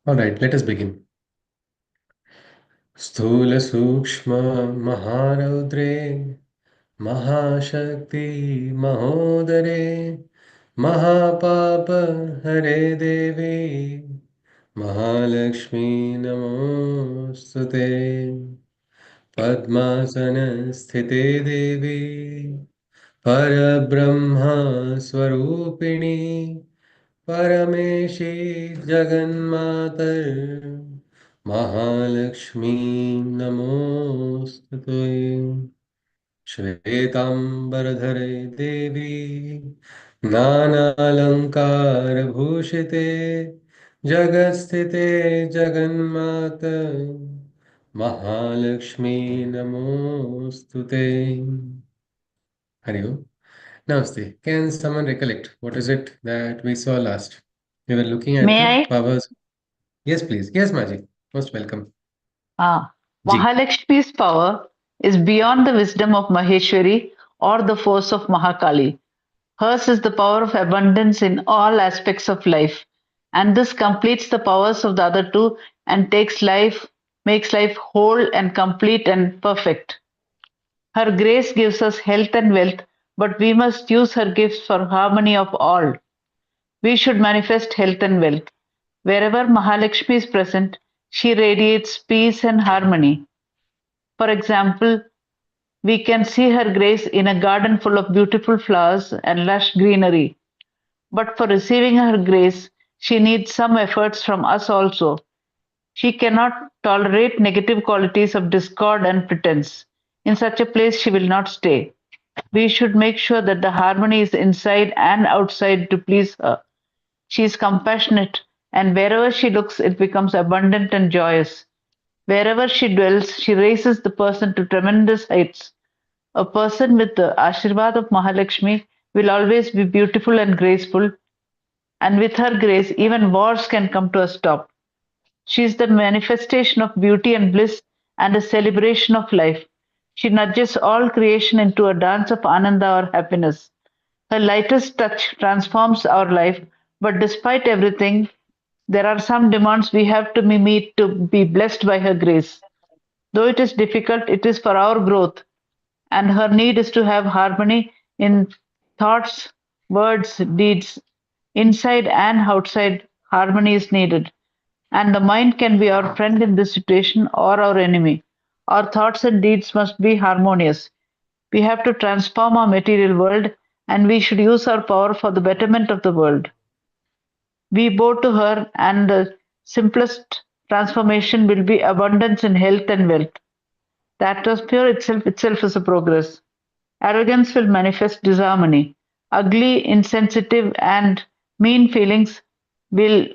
All right, let us begin. Sthula Sukshma Maharudre Mahashakti Mahodare Mahapapa Hare Devi Mahalakshmi Namostute Padmasana Sthite Devi Parabrahma Swarupini Parameshi Jaganmatar Mahalakshmi Namostute Shvetambardhare Devi Nanalankar Bhushite Jagasthite Jaganmata Mahalakshmi Namostute Hari Om. Namaste. Can someone recollect what is it that we saw last? We were looking at May the I? powers. Yes, please. Yes, Maji. Most welcome. Ji. Mahalakshmi's power is beyond the wisdom of Maheshwari or the force of Mahakali. Hers is the power of abundance in all aspects of life, and this completes the powers of the other two and makes life whole and complete and perfect. Her grace gives us health and wealth, but we must use her gifts for harmony of all. We should manifest health and wealth. Wherever Mahalakshmi is present, she radiates peace and harmony. For example, we can see her grace in a garden full of beautiful flowers and lush greenery. But for receiving her grace, she needs some efforts from us also. She cannot tolerate negative qualities of discord and pretense. In such a place, she will not stay. We should make sure that the harmony is inside and outside to please her. She is compassionate, and wherever she looks, it becomes abundant and joyous. Wherever she dwells, she raises the person to tremendous heights. A person with the Ashirvad of Mahalakshmi will always be beautiful and graceful, and with her grace, even wars can come to a stop. She is the manifestation of beauty and bliss and a celebration of life. She nudges all creation into a dance of ananda or happiness. Her lightest touch transforms our life, but despite everything, there are some demands we have to meet to be blessed by her grace. Though it is difficult, it is for our growth, and her need is to have harmony in thoughts, words, deeds. Inside and outside, harmony is needed. And the mind can be our friend in this situation or our enemy. Our thoughts and deeds must be harmonious. We have to transform our material world, and we should use our power for the betterment of the world. We bow to her, and the simplest transformation will be abundance in health and wealth. The atmosphere itself is a progress. Arrogance will manifest disharmony. Ugly, insensitive, and mean feelings will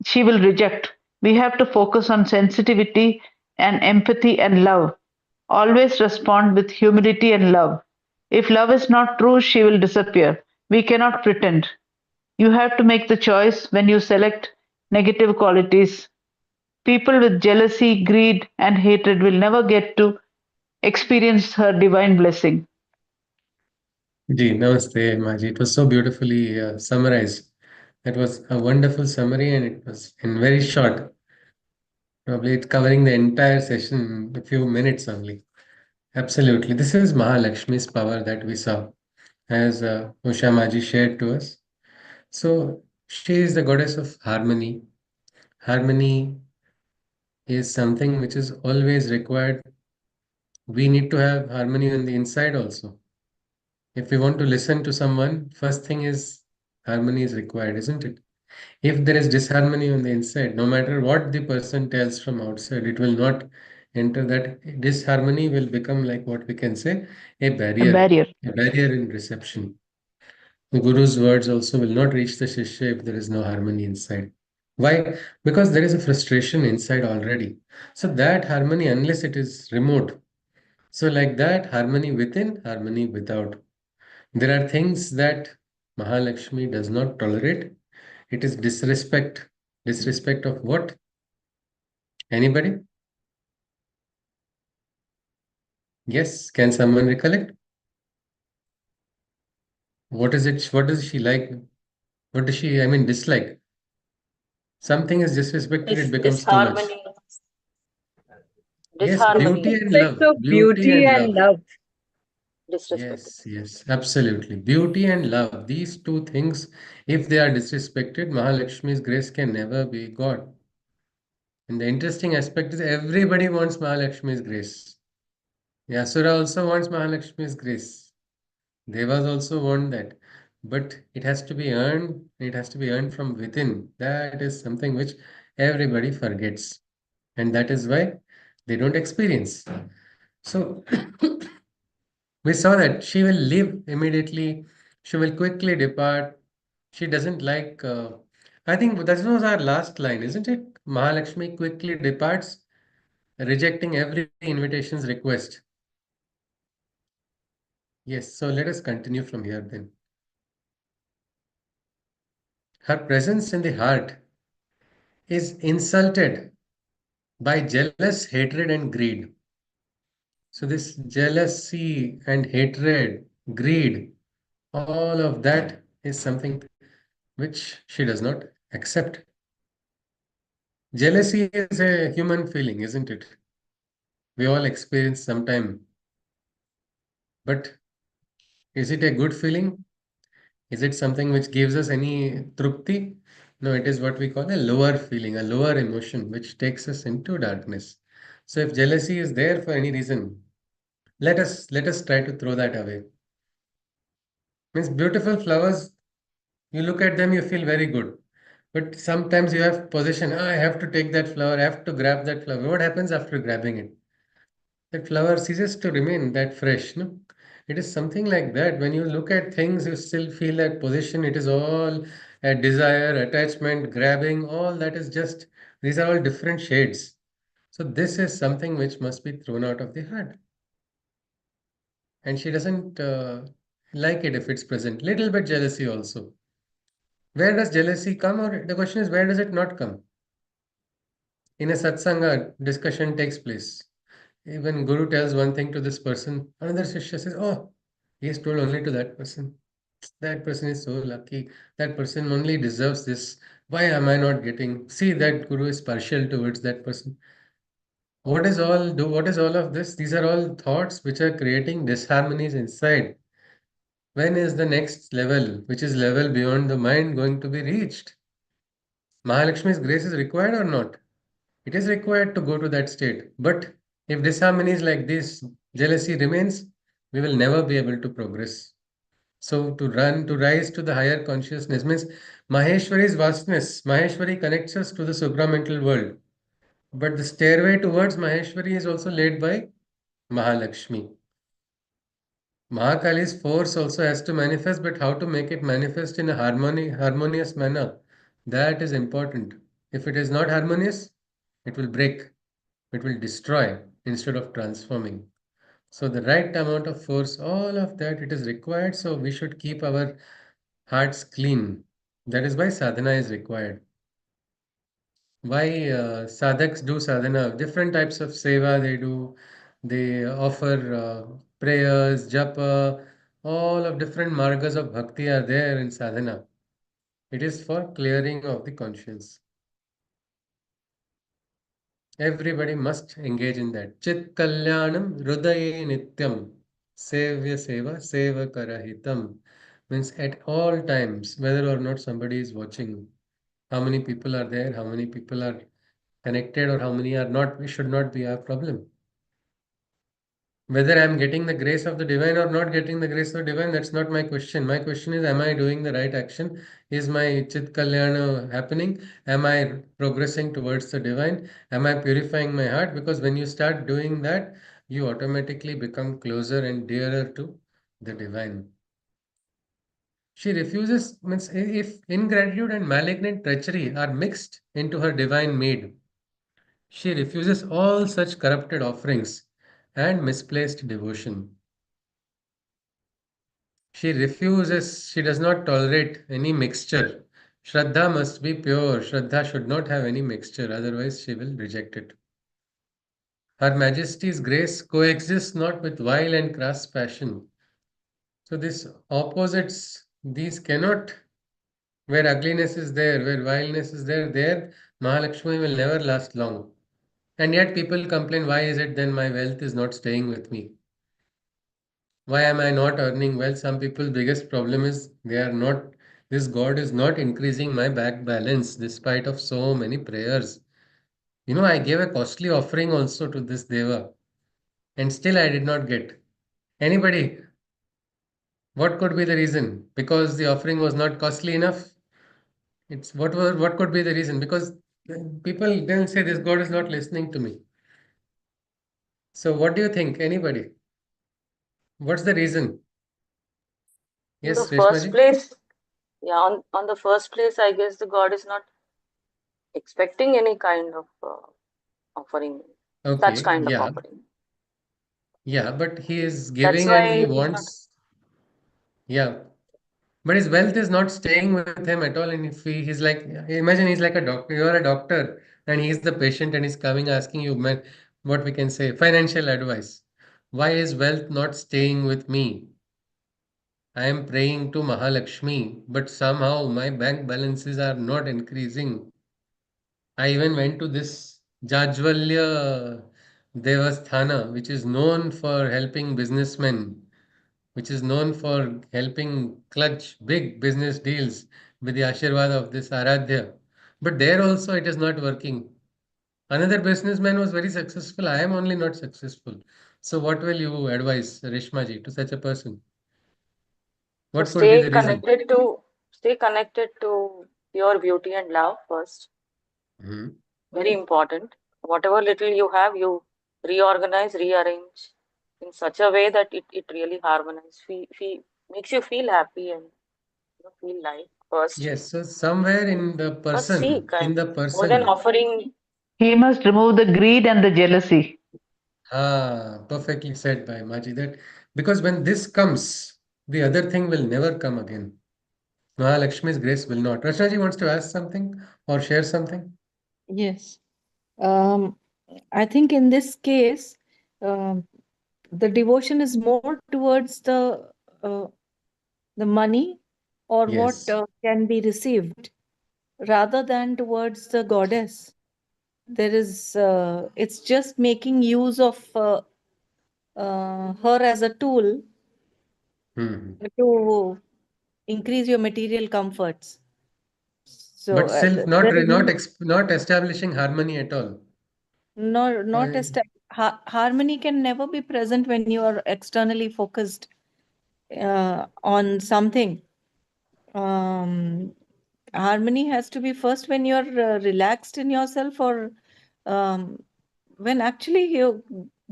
she will reject. We have to focus on sensitivity and empathy and love. Always respond with humility and love. If love is not true, she will disappear. We cannot pretend. You have to make the choice when you select negative qualities. People with jealousy, greed, and hatred will never get to experience her divine blessing. Ji. Namaste, Maji. It was so beautifully summarized. That was a wonderful summary and it was in very short. Probably it's covering the entire session in a few minutes only. Absolutely. This is Mahalakshmi's power that we saw as Usha Maji shared to us. So she is the goddess of harmony. Harmony is something which is always required. We need to have harmony on the inside also. If we want to listen to someone, first thing is harmony is required, isn't it? If there is disharmony on the inside, no matter what the person tells from outside, it will not enter. That disharmony will become like what we can say A barrier. a barrier in reception. The Guru's words also will not reach the Shishya if there is no harmony inside. Why? Because there is a frustration inside already. So that harmony, unless it is removed, so like that, harmony within, harmony without. There are things that Mahalakshmi does not tolerate. It is disrespect. Disrespect of what? Anybody? Yes, can someone recollect? What is it? What does she like? What does she, I mean, dislike? Something is disrespected, it becomes too much. Disharmony, Yes, In beauty disharmony, and aspects love. of Beauty beauty and and love. love. disrespected. Yes, yes, absolutely. Beauty and love. These two things, if they are disrespected, Mahalakshmi's grace can never be God. And the interesting aspect is everybody wants Mahalakshmi's grace. Yasura also wants Mahalakshmi's grace. Devas also want that. But it has to be earned. It has to be earned from within. That is something which everybody forgets. And that is why they don't experience. So we saw that she will leave immediately. She will quickly depart. She doesn't like. I think that was our last line, isn't it? Mahalakshmi quickly departs, rejecting every invitation's request. Yes, so let us continue from here then. Her presence in the heart is insulted by jealous hatred and greed. So, this jealousy and hatred, greed, all of that is something which she does not accept. Jealousy is a human feeling, isn't it? We all experience sometime. But is it a good feeling? Is it something which gives us any trupti? No, it is what we call a lower feeling, a lower emotion, which takes us into darkness. So if jealousy is there for any reason, let us try to throw that away. Means beautiful flowers, you look at them, you feel very good. But sometimes you have possession. "Ah, I have to take that flower, I have to grab that flower." What happens after grabbing it? That flower ceases to remain that fresh, no? It is something like that. When you look at things, you still feel that position. It is all a desire, attachment, grabbing, all that is just, these are all different shades. So this is something which must be thrown out of the heart. And she doesn't like it if it's present. Little bit jealousy also. Where does jealousy come? Or the question is, where does it not come? In a satsanga, discussion takes place. Even Guru tells one thing to this person, another Shishya says, "Oh, he has told only to that person. That person is so lucky. That person only deserves this. Why am I not getting? See, that Guru is partial towards that person." What is all of this? These are all thoughts which are creating disharmonies inside. When is the next level, which is level beyond the mind, going to be reached? Mahalakshmi's grace is required or not? It is required to go to that state. But if disharmonies like this, jealousy remains, we will never be able to progress. So to rise to the higher consciousness means Maheshwari's vastness. Maheshwari connects us to the supramental world. But the stairway towards Maheshwari is also laid by Mahalakshmi. Mahakali's force also has to manifest, but how to make it manifest in a harmonious manner, that is important. If it is not harmonious, it will break, it will destroy instead of transforming. So the right amount of force, all of that, it is required. So we should keep our hearts clean. That is why sadhana is required. Why sadhaks do sadhana? Different types of seva they do. They offer prayers, japa, all of different margas of bhakti are there in sadhana. It is for clearing of the conscience. Everybody must engage in that. Chit kalyanam hrudaye nityam. Sevya seva seva karahitam. Means at all times, whether or not somebody is watching, how many people are there, how many people are connected, or how many are not, we should not be our problem. Whether I'm getting the grace of the divine or not getting the grace of the divine, that's not my question. My question is, am I doing the right action? Is my Chit Kalyana happening? Am I progressing towards the divine? Am I purifying my heart? Because when you start doing that, you automatically become closer and dearer to the divine. She refuses, means if ingratitude and malignant treachery are mixed into her divine maid, she refuses all such corrupted offerings and misplaced devotion. She refuses, she does not tolerate any mixture. Shraddha must be pure. Shraddha should not have any mixture, otherwise, she will reject it. Her Majesty's grace coexists not with vile and crass passion. So, these opposites, these cannot Where ugliness is there, where vileness is there, there Mahalakshmi will never last long. And yet people complain, why is it then my wealth is not staying with me? Why am I not earning well? Some people's biggest problem is they are not, this God is not increasing my bank balance despite of so many prayers. I gave a costly offering also to this Deva and still I did not get. Anybody, what could be the reason? Because the offering was not costly enough? What could be the reason? Because people then say this God is not listening to me. So what do you think? Anybody? What's the reason? In the Yes, Reshma first ji? place, yeah, on the first place, I guess the God is not expecting any kind of offering, such Okay, kind of yeah. offering. Yeah, but he is That's giving and why he he's not. wants, yeah. But his wealth is not staying with him at all. And if he's like, imagine he's like a doctor, you are a doctor, and he's the patient and he's coming asking you, man, what we can say, financial advice. Why is wealth not staying with me? I am praying to Mahalakshmi, but somehow my bank balances are not increasing. I even went to this Jajwalya Devasthana, which is known for helping businessmen, which is known for helping clutch big business deals with the Ashirwad of this Aradhya. But there also it is not working. Another businessman was very successful. I am only not successful. So what will you advise, Reshma ji, to such a person? So What could be the reason? stay connected to pure beauty and love first. Hmm. Very important. Whatever little you have, you reorganize, rearrange in such a way that it really harmonizes. Makes you feel happy and feel light first. Yes, so somewhere First seek in and the more than person, offering. He must remove the greed and the jealousy. perfectly said by Maji that because when this comes, the other thing will never come again. Mahalakshmi's grace will not. Rachna ji wants to ask something or share something. Yes. Um, I think in this case, um, the devotion is more towards the money or what Yes. can be received rather than towards the goddess. There is, it's just making use of her as a tool Hmm. to increase your material comforts. So But still there is not establishing harmony at all. not Uh, a harmony can never be present when you are externally focused on something. Um, Harmony has to be first when you're relaxed in yourself, or um, when actually you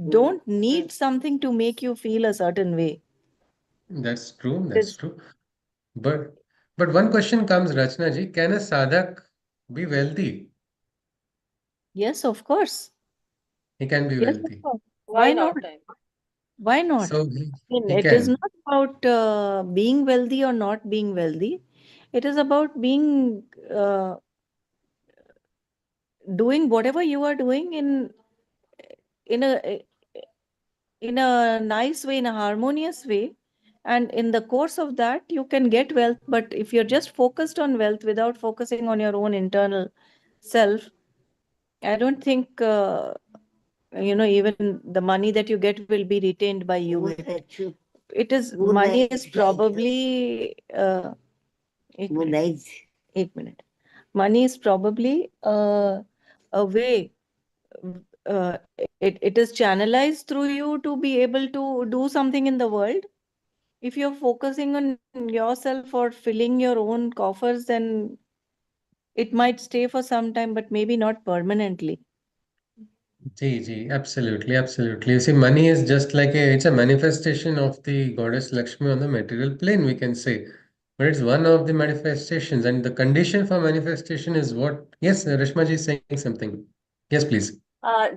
don't need something to make you feel a certain way. that's true. It That's is, true. But but one question comes, Rachna ji, can a sadhak be wealthy? yes, of course. He can be Yes, of wealthy. course. Why Why not? not time? Why not? So I mean, he it is can. not about being wealthy or not being wealthy. It is about being doing whatever you are doing in a nice way, in a harmonious way. And in the course of that, you can get wealth. But if you're just focused on wealth without focusing on your own internal self, I don't think, even the money that you get will be retained by you. It is, money is probably, एक minute, एक minute. Money is probably a way, it is channelized through you to be able to do something in the world. If you're focusing on yourself or filling your own coffers, then it might stay for some time, but maybe not permanently. Absolutely, absolutely. You see, money is just like it's a manifestation of the goddess Lakshmi on the material plane, we can say. But it's one of the manifestations, and the condition for manifestation is what? Yes, Rashma ji is saying something. Yes, please.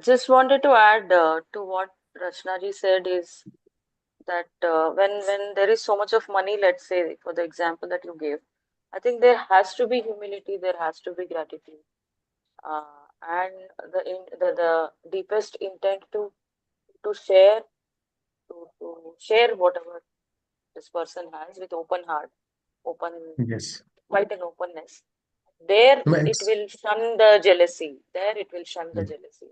Just wanted to add to what Rachna ji said is that when there is so much of money, let's say for the example that you gave, I think there has to be humility, there has to be gratitude, and the deepest intent to share to share whatever this person has with open heart, open Yes. quite an openness. There No, it will shun the jealousy. There it will shun the jealousy.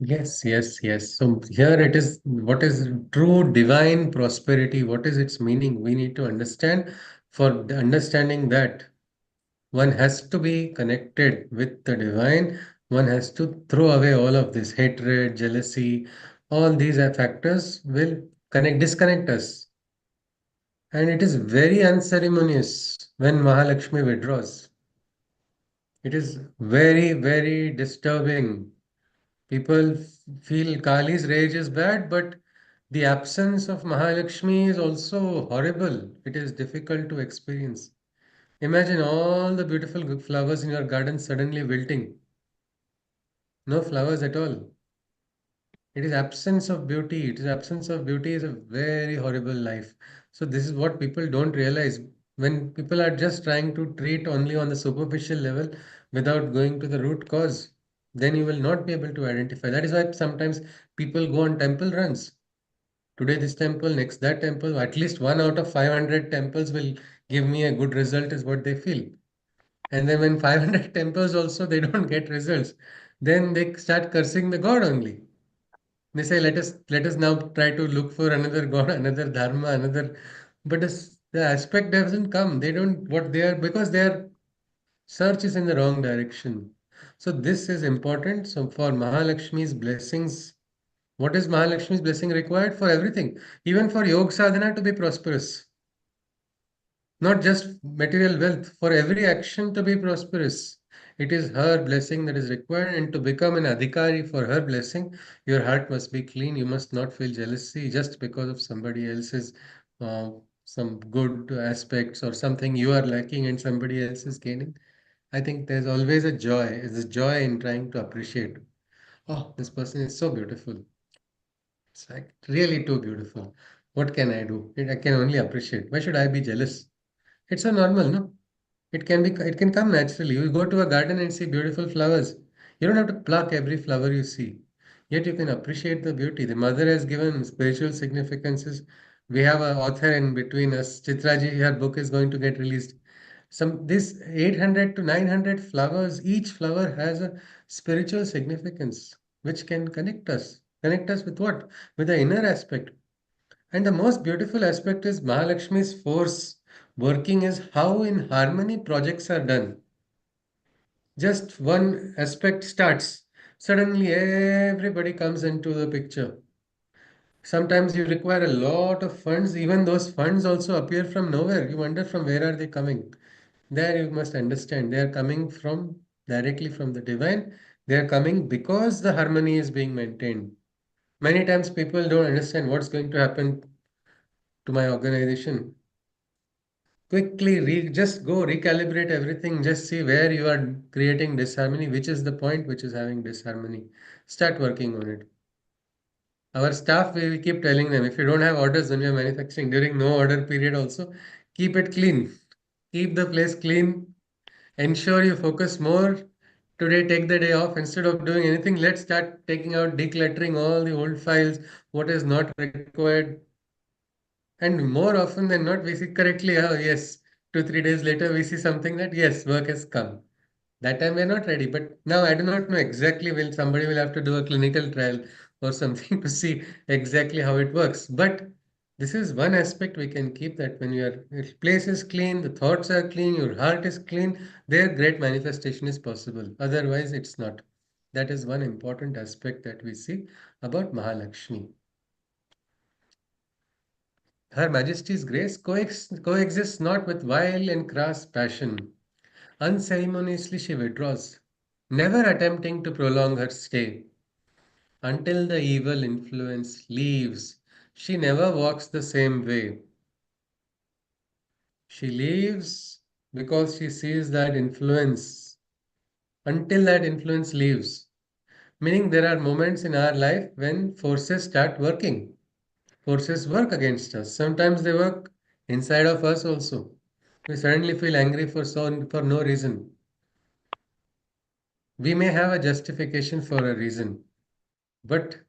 yes, yes, yes. So here it is, what is true divine prosperity? What is its meaning? We need to understand. For the understanding that, one has to be connected with the divine. One has to throw away all of this hatred, jealousy, all these factors will disconnect us. And it is very unceremonious when Mahalakshmi withdraws. It is very, very disturbing. People feel Kali's rage is bad, but the absence of Mahalakshmi is also horrible. It is difficult to experience. Imagine all the beautiful flowers in your garden suddenly wilting. No flowers at all. It is absence of beauty. It is absence of beauty is a very horrible life. So this is what people don't realize. When people are just trying to treat only on the superficial level without going to the root cause, then you will not be able to identify. That is why sometimes people go on temple runs. Today this temple, next that temple, at least one out of 500 temples will give me a good result is what they feel. And then when 500 temples also they don't get results, then they start cursing the god only. They say, let us now try to look for another god, another dharma, another. But the aspect doesn't come. They don't what they are because their search is in the wrong direction. So this is important. So for Mahalakshmi's blessings, what is Mahalakshmi's blessing required for everything? Even for yoga sadhana to be prosperous. Not just material wealth, for every action to be prosperous. It is her blessing that is required, and to become an adhikari for her blessing, your heart must be clean. You must not feel jealousy just because of somebody else's uh, some good aspects or something you are lacking and somebody else is gaining. I think there's always a joy. There's a joy in trying to appreciate. Oh, this person is so beautiful. It's like really too beautiful. What can I do? I can only appreciate. Why should I be jealous? It's so normal, no? It can come naturally. You go to a garden and see beautiful flowers. You don't have to pluck every flower you see. Yet you can appreciate the beauty. The mother has given spiritual significances. We have an author in between us. Chitraji, her book is going to get released. This 800 to 900 flowers, each flower has a spiritual significance which can connect us. Connect us with what? With the inner aspect. And the most beautiful aspect is Mahalakshmi's force working is how in harmony projects are done. Just one aspect starts, suddenly everybody comes into the picture. Sometimes you require a lot of funds, even those funds also appear from nowhere. You wonder from where are they coming. There you must understand they are coming from directly from the divine. They are coming because the harmony is being maintained. Many times people don't understand what's going to happen to my organization. Quickly just go recalibrate everything, just see where you are creating disharmony, which is the point which is having disharmony. Start working on it. Our staff, we keep telling them if you don't have orders when you're manufacturing during no order period also, keep it clean. Keep the place clean. Ensure you focus more. Today take the day off. Instead of doing anything, let's start taking out, decluttering all the old files, what is not required. And more often than not, we see correctly, oh yes, 2, 3 days later, we see something that yes, work has come. That time we're not ready. But now I do not know exactly when somebody will have to do a clinical trial or something to see exactly how it works. But this is one aspect we can keep that when your place is clean, the thoughts are clean, your heart is clean, there great manifestation is possible. Otherwise, it's not. That is one important aspect that we see about Mahalakshmi. Her Majesty's Grace coexists not with vile and crass passion. Unceremoniously she withdraws, never attempting to prolong her stay. Until the evil influence leaves, she never walks the same way. She leaves because she sees that influence. Until that influence leaves, meaning there are moments in our life when forces start working. Forces work against us. Sometimes they work inside of us also. We suddenly feel angry for no reason. We may have a justification for a reason, but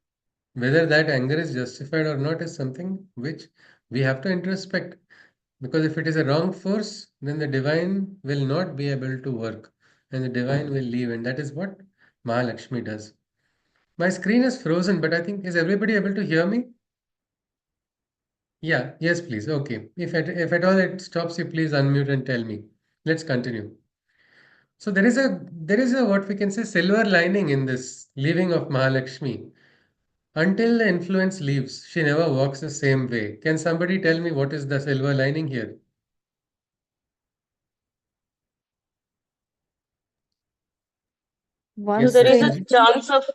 whether that anger is justified or not is something which we have to introspect. Because if it is a wrong force, then the divine will not be able to work and the divine will leave. And that is what Mahalakshmi does. My screen is frozen, but I think, is everybody able to hear me? Yeah, yes, please. Okay. If at all it stops you, please unmute and tell me. Let's continue. So there is a what we can say silver lining in this leaving of Mahalakshmi. Until the influence leaves, she never walks the same way. Can somebody tell me what is the silver lining here? So Yes, Once there is the a Reshma ji? chance of,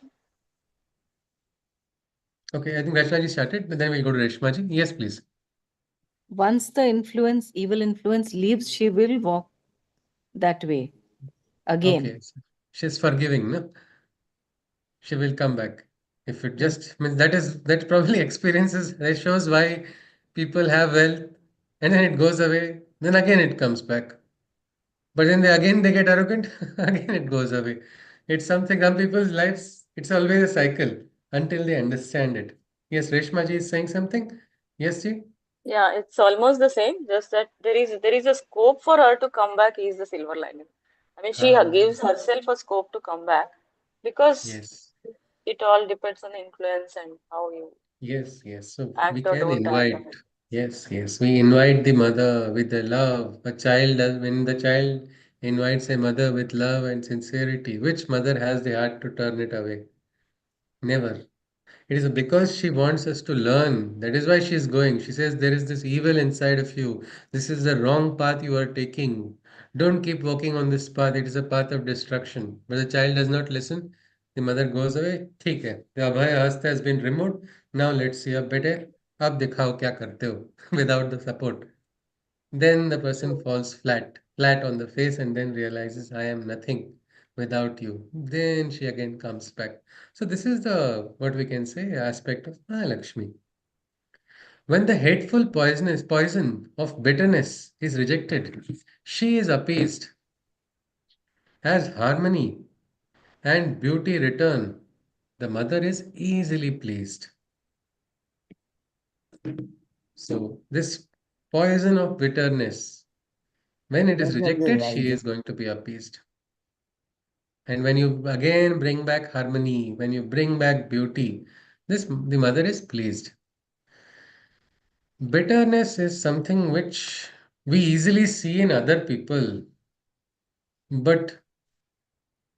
Okay, I think Reshma ji started, but then we'll go to Reshma ji. Yes, please. once the influence, evil influence leaves, she will walk that way again. Okay, so she's forgiving, no? She will come back. If it just means that probably experiences that shows why people have wealth and then it goes away, then again it comes back. But then they get arrogant, again it goes away. It's something some people's lives, it's always a cycle until they understand it. Yes, Reshma ji is saying something. Yes, ji? yeah, it's almost the same, just that there is a scope for her to come back is the silver lining. I mean, she Ah, gives herself a scope to come back because yes. it all depends on the influence and how you Yes, yes. So we act or can don't act invite, on it. yes, yes. We invite the mother with the love. When the child invites a mother with love and sincerity, which mother has the heart to turn it away? Never. It is because she wants us to learn. That is why she is going. She says, there is this evil inside of you. This is the wrong path you are taking. Don't keep walking on this path. It is a path of destruction. But the child does not listen. The mother goes away. ठीक है. The Abhaya Hasta has been removed. Now let's see. अब बेटे अब दिखाओ क्या करते हो without the support. Then the person True. falls flat on the face, and then realizes, I am nothing without you. Then she again comes back. So this is the what we can say aspect of Mahalakshmi. When the hateful poison of bitterness is rejected, she is appeased. As harmony and beauty return, the mother is easily pleased. So this poison of bitterness, when it is rejected, she is going to be appeased. And when you again bring back harmony, when you bring back beauty, the mother is pleased. Bitterness is something which we easily see in other people, but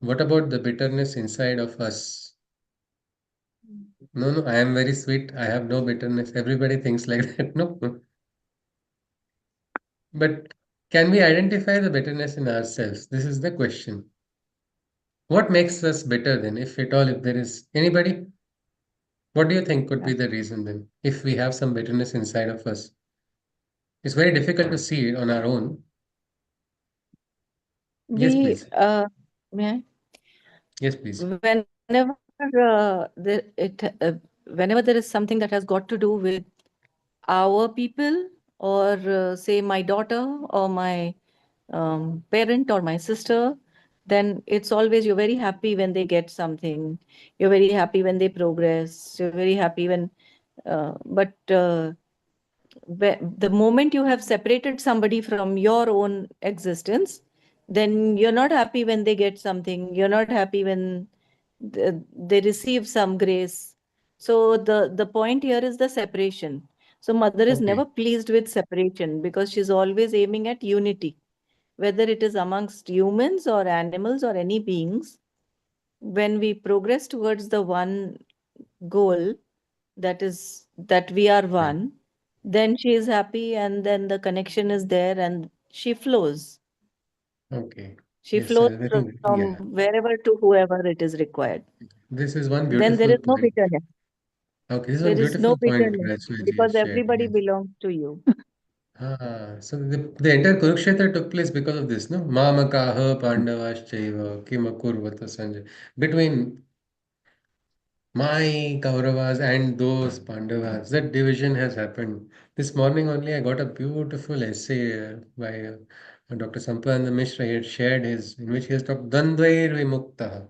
what about the bitterness inside of us? No, no, I am very sweet. I have no bitterness. Everybody thinks like that. No, but can we identify the bitterness in ourselves? This is the question. What makes us bitter then, if at all, if there is anybody? What do you think could be the reason then, if we have some bitterness inside of us? It's very difficult to see it on our own. Yes, We, please. may I? Yes, please. Whenever whenever there is something that has got to do with our people, or say my daughter or my parent or my sister, then it's always you're very happy when they get something. You're very happy when they progress. You're very happy when, but the moment you have separated somebody from your own existence, then you're not happy when they get something. You're not happy when they receive some grace. So the point here is the separation. So mother is Okay. never pleased with separation because she's always aiming at unity, whether it is amongst humans or animals or any beings. When we progress towards the one goal, that is that we are Right. one, then she is happy and then the connection is there and she flows. Okay. She Yes, flows I think, from yeah. wherever to whoever it is required. This is one Then there beautiful is no point. bitterness. Okay, this is one There is no beautiful point bitterness Rachna ji because has shared. everybody Yes. belongs to you. So the entire Kurukshetra took place because of this, no? Mamakaha Pandavaschaiva Kimakurvata Sanjay. Between my Kauravas and those Pandavas, that division has happened. This morning only I got a beautiful essay by Dr. Sampananda Mishra. He had shared in which he has talked Dandvair Vimukta,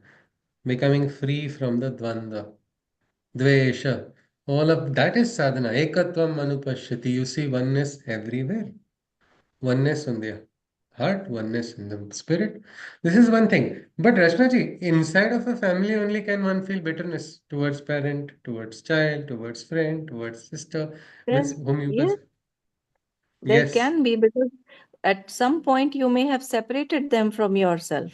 becoming free from the Dvanda. Dvesha. All of that is sadhana. Ekatvam manupashyati. You see oneness everywhere. Oneness on the heart, oneness in the spirit. This is one thing. But Rashnaji, inside of a family only can one feel bitterness towards parent, towards child, towards friend, towards sister, means Then, whom you yes, there yes. can be, because at some point you may have separated them from yourself.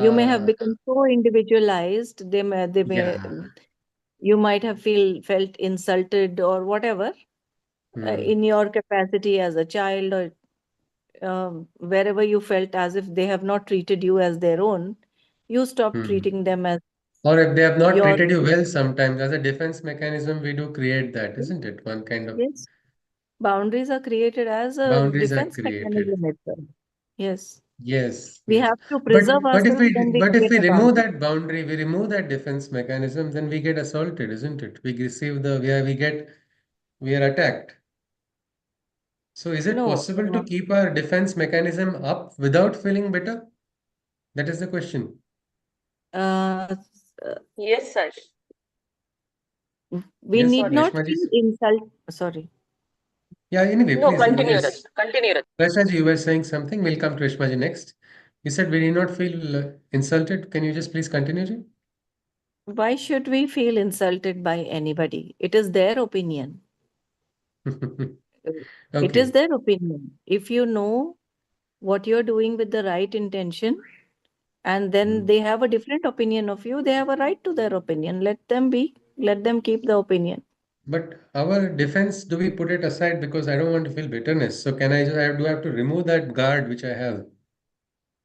You may have Ah, become so individualized. They may, yeah. you might have felt insulted or whatever, Hmm. in your capacity as a child, or wherever you felt as if they have not treated you as their own, you stop Hmm. treating them as Or if they have not your treated you own. well, sometimes as a defense mechanism, we do create that, isn't it? One kind of Yes, boundaries are created as a boundaries are defense created. mechanism itself. Yes, Yes, we yes. have to preserve But if ourselves, then we if create we a remove boundary. that boundary, we remove that defense mechanism, then we get assaulted, isn't it? We receive the we are attacked. So is it No, possible to keep our defense mechanism up without feeling bitter? That is the question. Yes, Sash. we Yes, need Sorry. not Reshma ji. feel insult. Sorry. Yeah, anyway, No, please. continue, Yes. Rachna. Continue, Rachna. Reshma ji, you were saying something. We'll come to Reshma ji next. You said we need not feel insulted. Can you just please continue, ji? Why should we feel insulted by anybody? It is their opinion. Uh, It is Okay. their opinion. If you know what you're doing with the right intention, and then Hmm. they have a different opinion of you, they have a right to their opinion. Let them be, let them keep the opinion. But our defense, do we put it aside because I don't want to feel bitterness? So can I just do I have to remove that guard which I have,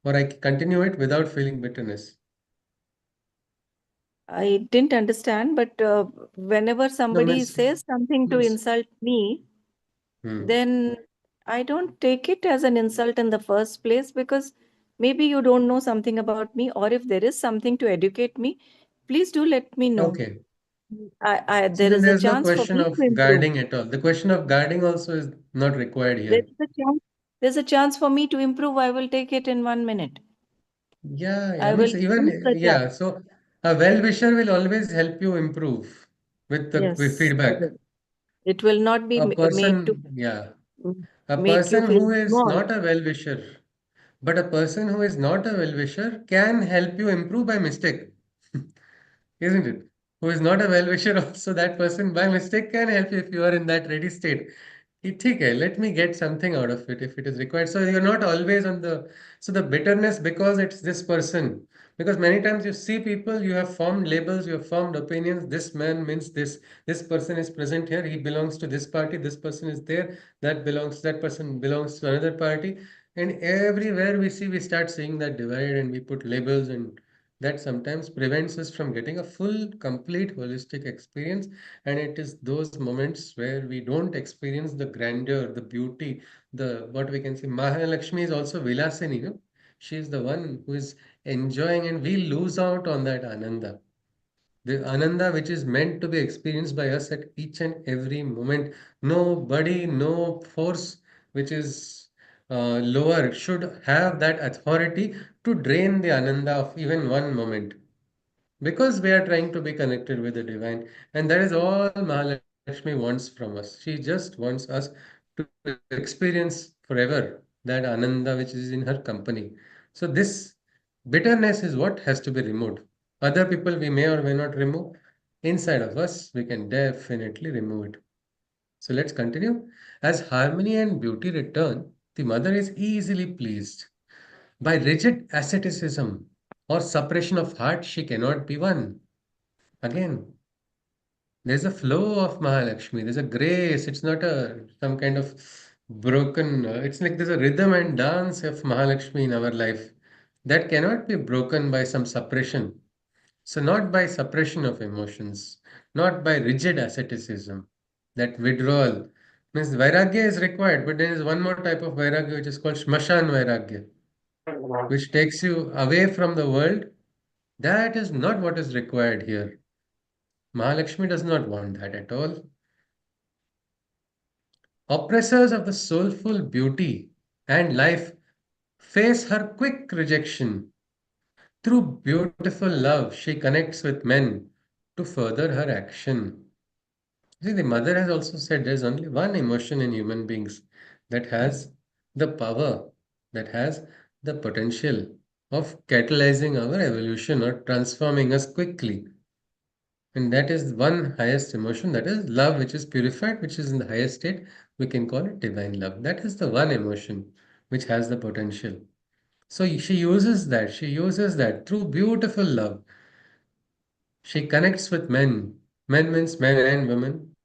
or I continue it without feeling bitterness? I didn't understand, but whenever No, somebody miss, says something to miss. insult me, Hmm. then I don't take it as an insult in the first place, because maybe you don't know something about me, or if there is something to educate me, please do let me know. Okay. So There then is a there's no chance for question me of to improve. guarding at all. The question of guarding also is not required There here. is a chance. There's a chance for me to improve. I will take it in 1 minute. Yeah, yeah. I will Means even use the chance. yeah. So a well-wisher will always help you improve with the with Yes, I feedback. will. It will not be A made to person, yeah. A make you person feel who is small. not a well-wisher, but a person who is not a well-wisher can help you improve by mistake, isn't it? Who is not a well-wisher, also that person by mistake can help you if you are in that ready state. ठीक है, let me get something out of it if it is required. So you're not always on the bitterness because it's this person. Because many times you see people, you have formed labels, you have formed opinions. This man means this person is present here, he belongs to this party, this person is there, that person belongs to another party. And everywhere we see, we start seeing that divide and we put labels, and that sometimes prevents us from getting a full, complete, holistic experience. And it is those moments where we don't experience the grandeur, the beauty, the what we can say. Mahalakshmi is also Vilasini, no? She is the one who is enjoying, and we lose out on that Ananda. The Ananda which is meant to be experienced by us at each and every moment. Nobody, no force which is lower should have that authority to drain the Ananda of even one moment, because we are trying to be connected with the divine, and that is all Mahalakshmi wants from us. She just wants us to experience forever that Ananda which is in her company. So this bitterness is what has to be removed. Other people we may or may not remove. Inside of us we can definitely remove it. So let's continue. As harmony and beauty return, the mother is easily pleased. By rigid asceticism or suppression of heart, she cannot be won. Again, there's a flow of Mahalakshmi. There's a grace. It's not a some kind of broken. It's like there's a rhythm and dance of Mahalakshmi in our life that cannot be broken by some suppression. So not by suppression of emotions, not by rigid asceticism. That withdrawal means vairagya is required, but there is one more type of vairagya which is called shmashan vairagya, which takes you away from the world. That is not what is required here. Mahalakshmi does not want that at all. Oppressors of the soulful beauty and life face her quick rejection. Through beautiful love, she connects with men to further her action. See, the mother has also said there's only one emotion in human beings that has the power that has the potential of catalyzing our evolution or transforming us quickly. And that is one highest emotion, that is love, which is purified, which is in the highest state. We can call it divine love. That is the one emotion which has the potential. So she uses that. She uses that through beautiful love. She connects with men. Men means men and women,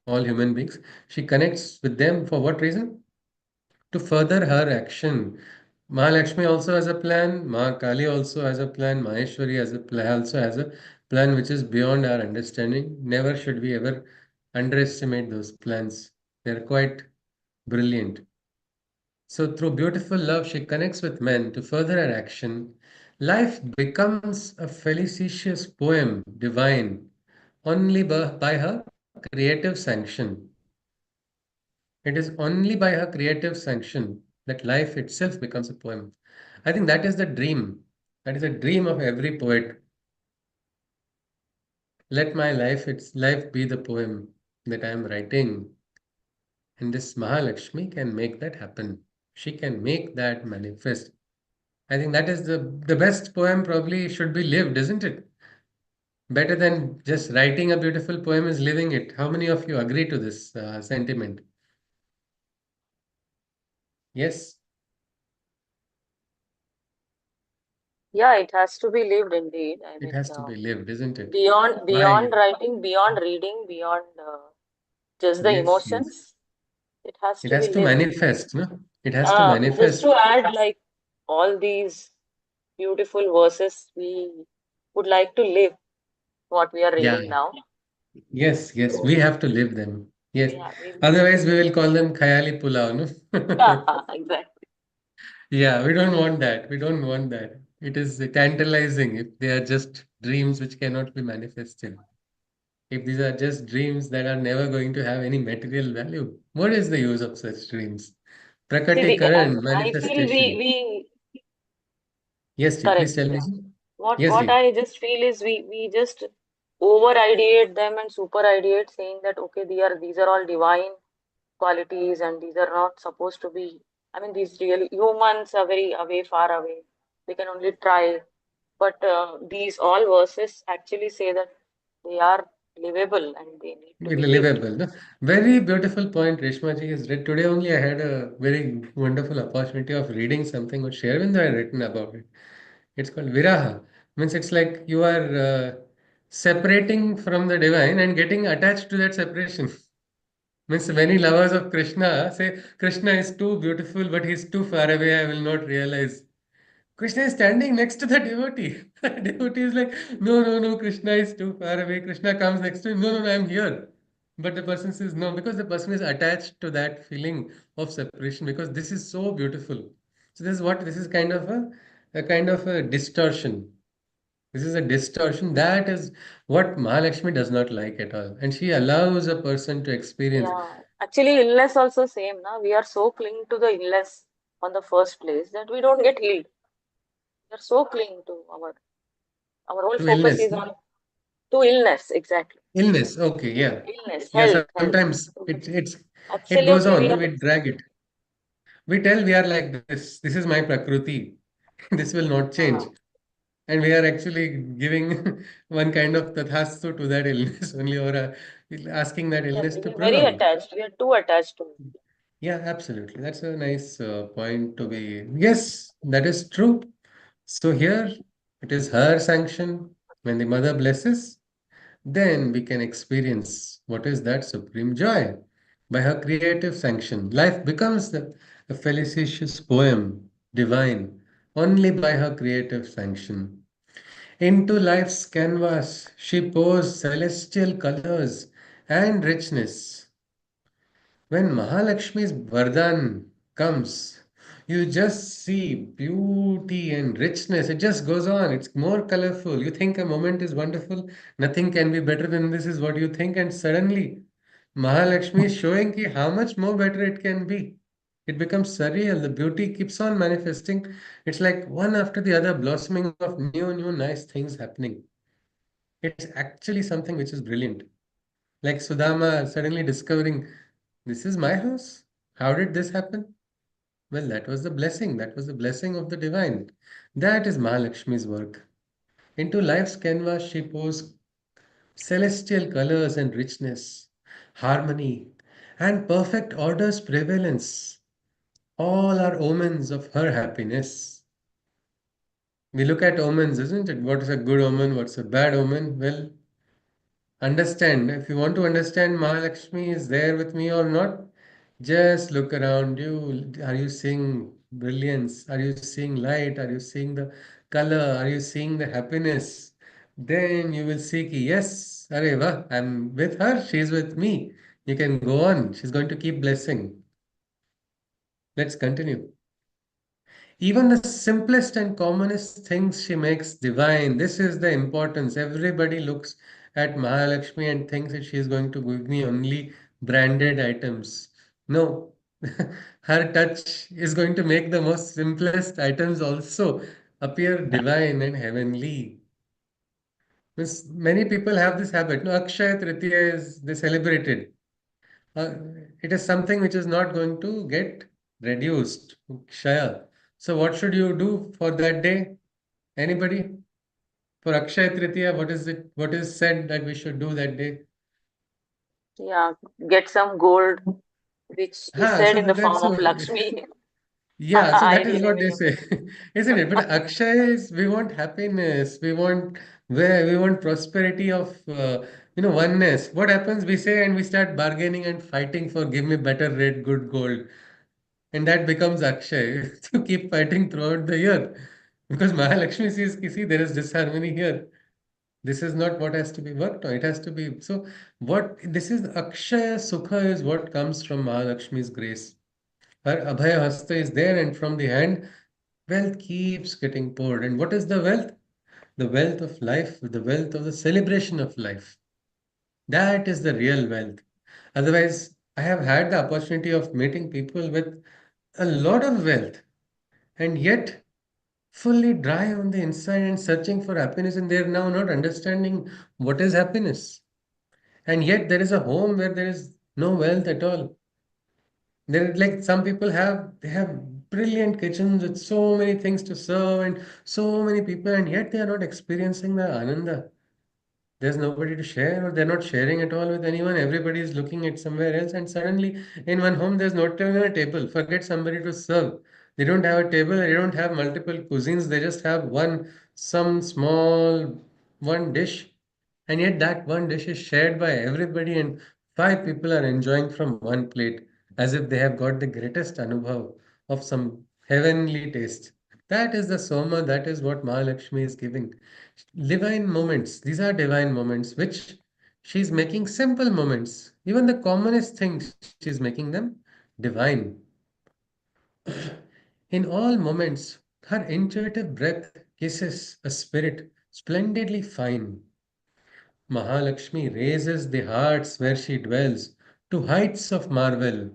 all human beings. She connects with them for what reason? To further her action. Mahalakshmi also has a plan. Ma Kali also has a plan. Maheshwari has a also has a plan which is beyond our understanding. Never should we ever underestimate those plans. They're quite brilliant. So, through beautiful love, she connects with men to further her action. Life becomes a felicitous poem, divine, only by her creative sanction. It is only by her creative sanction that life itself becomes a poem. I think that is the dream. That is a dream of every poet. Let my life, its life be the poem that I am writing. And this Mahalakshmi can make that happen. She can make that manifest. I think that is the best poem probably should be lived, isn't it? Better than just writing a beautiful poem is living it. How many of you agree to this sentiment? Yes, Yeah, it has to be lived indeed. I it mean, has to be lived, isn't it? beyond Why? writing, beyond reading, beyond just the Yes, yes. emotions, it has It to has be to lived. manifest, no? It has to Just manifest. to add, like all these beautiful verses, we would like to live what we are Yeah. reading now. Yes, yes. We So, have to live them. Yes. yeah, we, Otherwise, we will call them khayali pulao, yeah, no? exactly. Yeah, we don't want that. We don't want that. It is tantalizing if they are just dreams which cannot be manifested. If these are just dreams that are never going to have any material value, what is the use of such dreams? See, Prakatikaran, I feel manifestation. we Yes, ji, please correct. tell me. Yeah. Ji. What Yes, what ji. I just feel is we just over ideate them and super ideate, saying that okay, these are all divine qualities and these are not supposed to be. I mean, these real humans are very away, far away. They can only try. But these all verses actually say that they are livable and they need to be lived. Livable. No? Very beautiful point Reshma ji has read. Today only I had a very wonderful opportunity of reading something which Shervindo had written about it. It's called Viraha. Means it's like you are separating from the divine and getting attached to that separation. Means many lovers of Krishna say Krishna is too beautiful, but he's too far away. I will not realize. Krishna is standing next to the devotee. The devotee is like, no, no, no, Krishna is too far away. Krishna comes next to him. No, no, no, I'm here. But the person says no, because the person is attached to that feeling of separation, because this is so beautiful. So this is kind of a kind of a distortion. This is a distortion. That is what Mahalakshmi does not like at all. And she allows a person to experience. Yeah, actually, illness also same. Now we are so cling to the illness on the first place that we don't get healed. We are so cling to our whole To focus illness, is no? on to illness. Exactly, Illness. Okay, yeah. illness, Yeah, health. sometimes So, it goes absolutely, on, we no? are. We drag it. We tell we are like this. This is my prakriti. This will not change. And we are actually giving one kind of tathastu to that illness only, or asking that illness Exactly. to We are very prolong. attached. We are too attached to it. Yeah, absolutely. That's a nice point to be. Yes, that is true. So here it is her sanction. When the mother blesses, then we can experience what is that supreme joy. By her creative sanction, life becomes a felicitous poem, divine, only by her creative sanction. Into life's canvas, she pours celestial colors and richness. When Mahalakshmi's Vardhan comes, you just see beauty and richness. It just goes on. It's more colorful. You think a moment is wonderful, nothing can be better than this, is what you think, and suddenly Mahalakshmi is showing ki how much more better it can be. It becomes surreal. The beauty keeps on manifesting. It's like one after the other blossoming of new, nice things happening. It's actually something which is brilliant. Like Sudama suddenly discovering, this is my house. How did this happen? Well, that was the blessing. That was the blessing of the divine. That is Mahalakshmi's work. Into life's canvas, she pours celestial colors and richness, harmony, and perfect order's prevalence. All are omens of her happiness. We look at omens, isn't it? What is a good omen? What's a bad omen? Well, understand. If you want to understand Mahalakshmi is there with me or not, just look around you. Are you seeing brilliance? Are you seeing light? Are you seeing the color? Are you seeing the happiness? Then you will see ki, yes, Areva, I'm with her. She's with me. You can go on. She's going to keep blessing. Let's continue. Even the simplest and commonest things she makes divine. This is the importance. Everybody looks at Mahalakshmi and thinks that she is going to give me only branded items. No, her touch is going to make the most simplest items also appear divine and heavenly. Many people have this habit. No, Akshaya Tritiya is they celebrated. Uh, it is something which is not going to get reduced, Kshaya. So what should you do for that day? Anybody? For Akshaya Tritiya, what is it? What is said that we should do that day? Yeah, get some gold, which is Ha, said so in the that's form of so Lakshmi. yeah, so that is Ideally, what they maybe. say, isn't it? But Akshaya is we want happiness, we want where we want prosperity of oneness. What happens? We say and we start bargaining and fighting for give me better rate, good gold. And that becomes Akshay to keep fighting throughout the year. Because Mahalakshmi sees, see, there is disharmony here. This is not what has to be worked on. It has to be. So, what this is Akshaya Sukha is what comes from Mahalakshmi's grace. Her Abhaya Hasta is there, and from the hand, wealth keeps getting poured. And what is the wealth? The wealth of life, the wealth of the celebration of life. That is the real wealth. Otherwise, I have had the opportunity of meeting people with a lot of wealth and yet fully dry on the inside and searching for happiness, and they're now not understanding what is happiness. And yet there is a home where there is no wealth at all. There, like some people have, they have brilliant kitchens with so many things to serve and so many people, and yet they are not experiencing the ananda. There's nobody to share, or they're not sharing at all with anyone. Everybody is looking at somewhere else, and suddenly in one home, there's not even a table. Forget somebody to serve. They don't have a table, they don't have multiple cuisines, they just have some small, one dish. And yet, that one dish is shared by everybody, and five people are enjoying from one plate as if they have got the greatest anubhav of some heavenly taste. That is the Soma, that is what Mahalakshmi is giving. Divine moments, these are divine moments which she's making simple moments. Even the commonest things, she's making them divine. In all moments, her intuitive breath kisses a spirit splendidly fine. Mahalakshmi raises the hearts where she dwells to heights of marvel.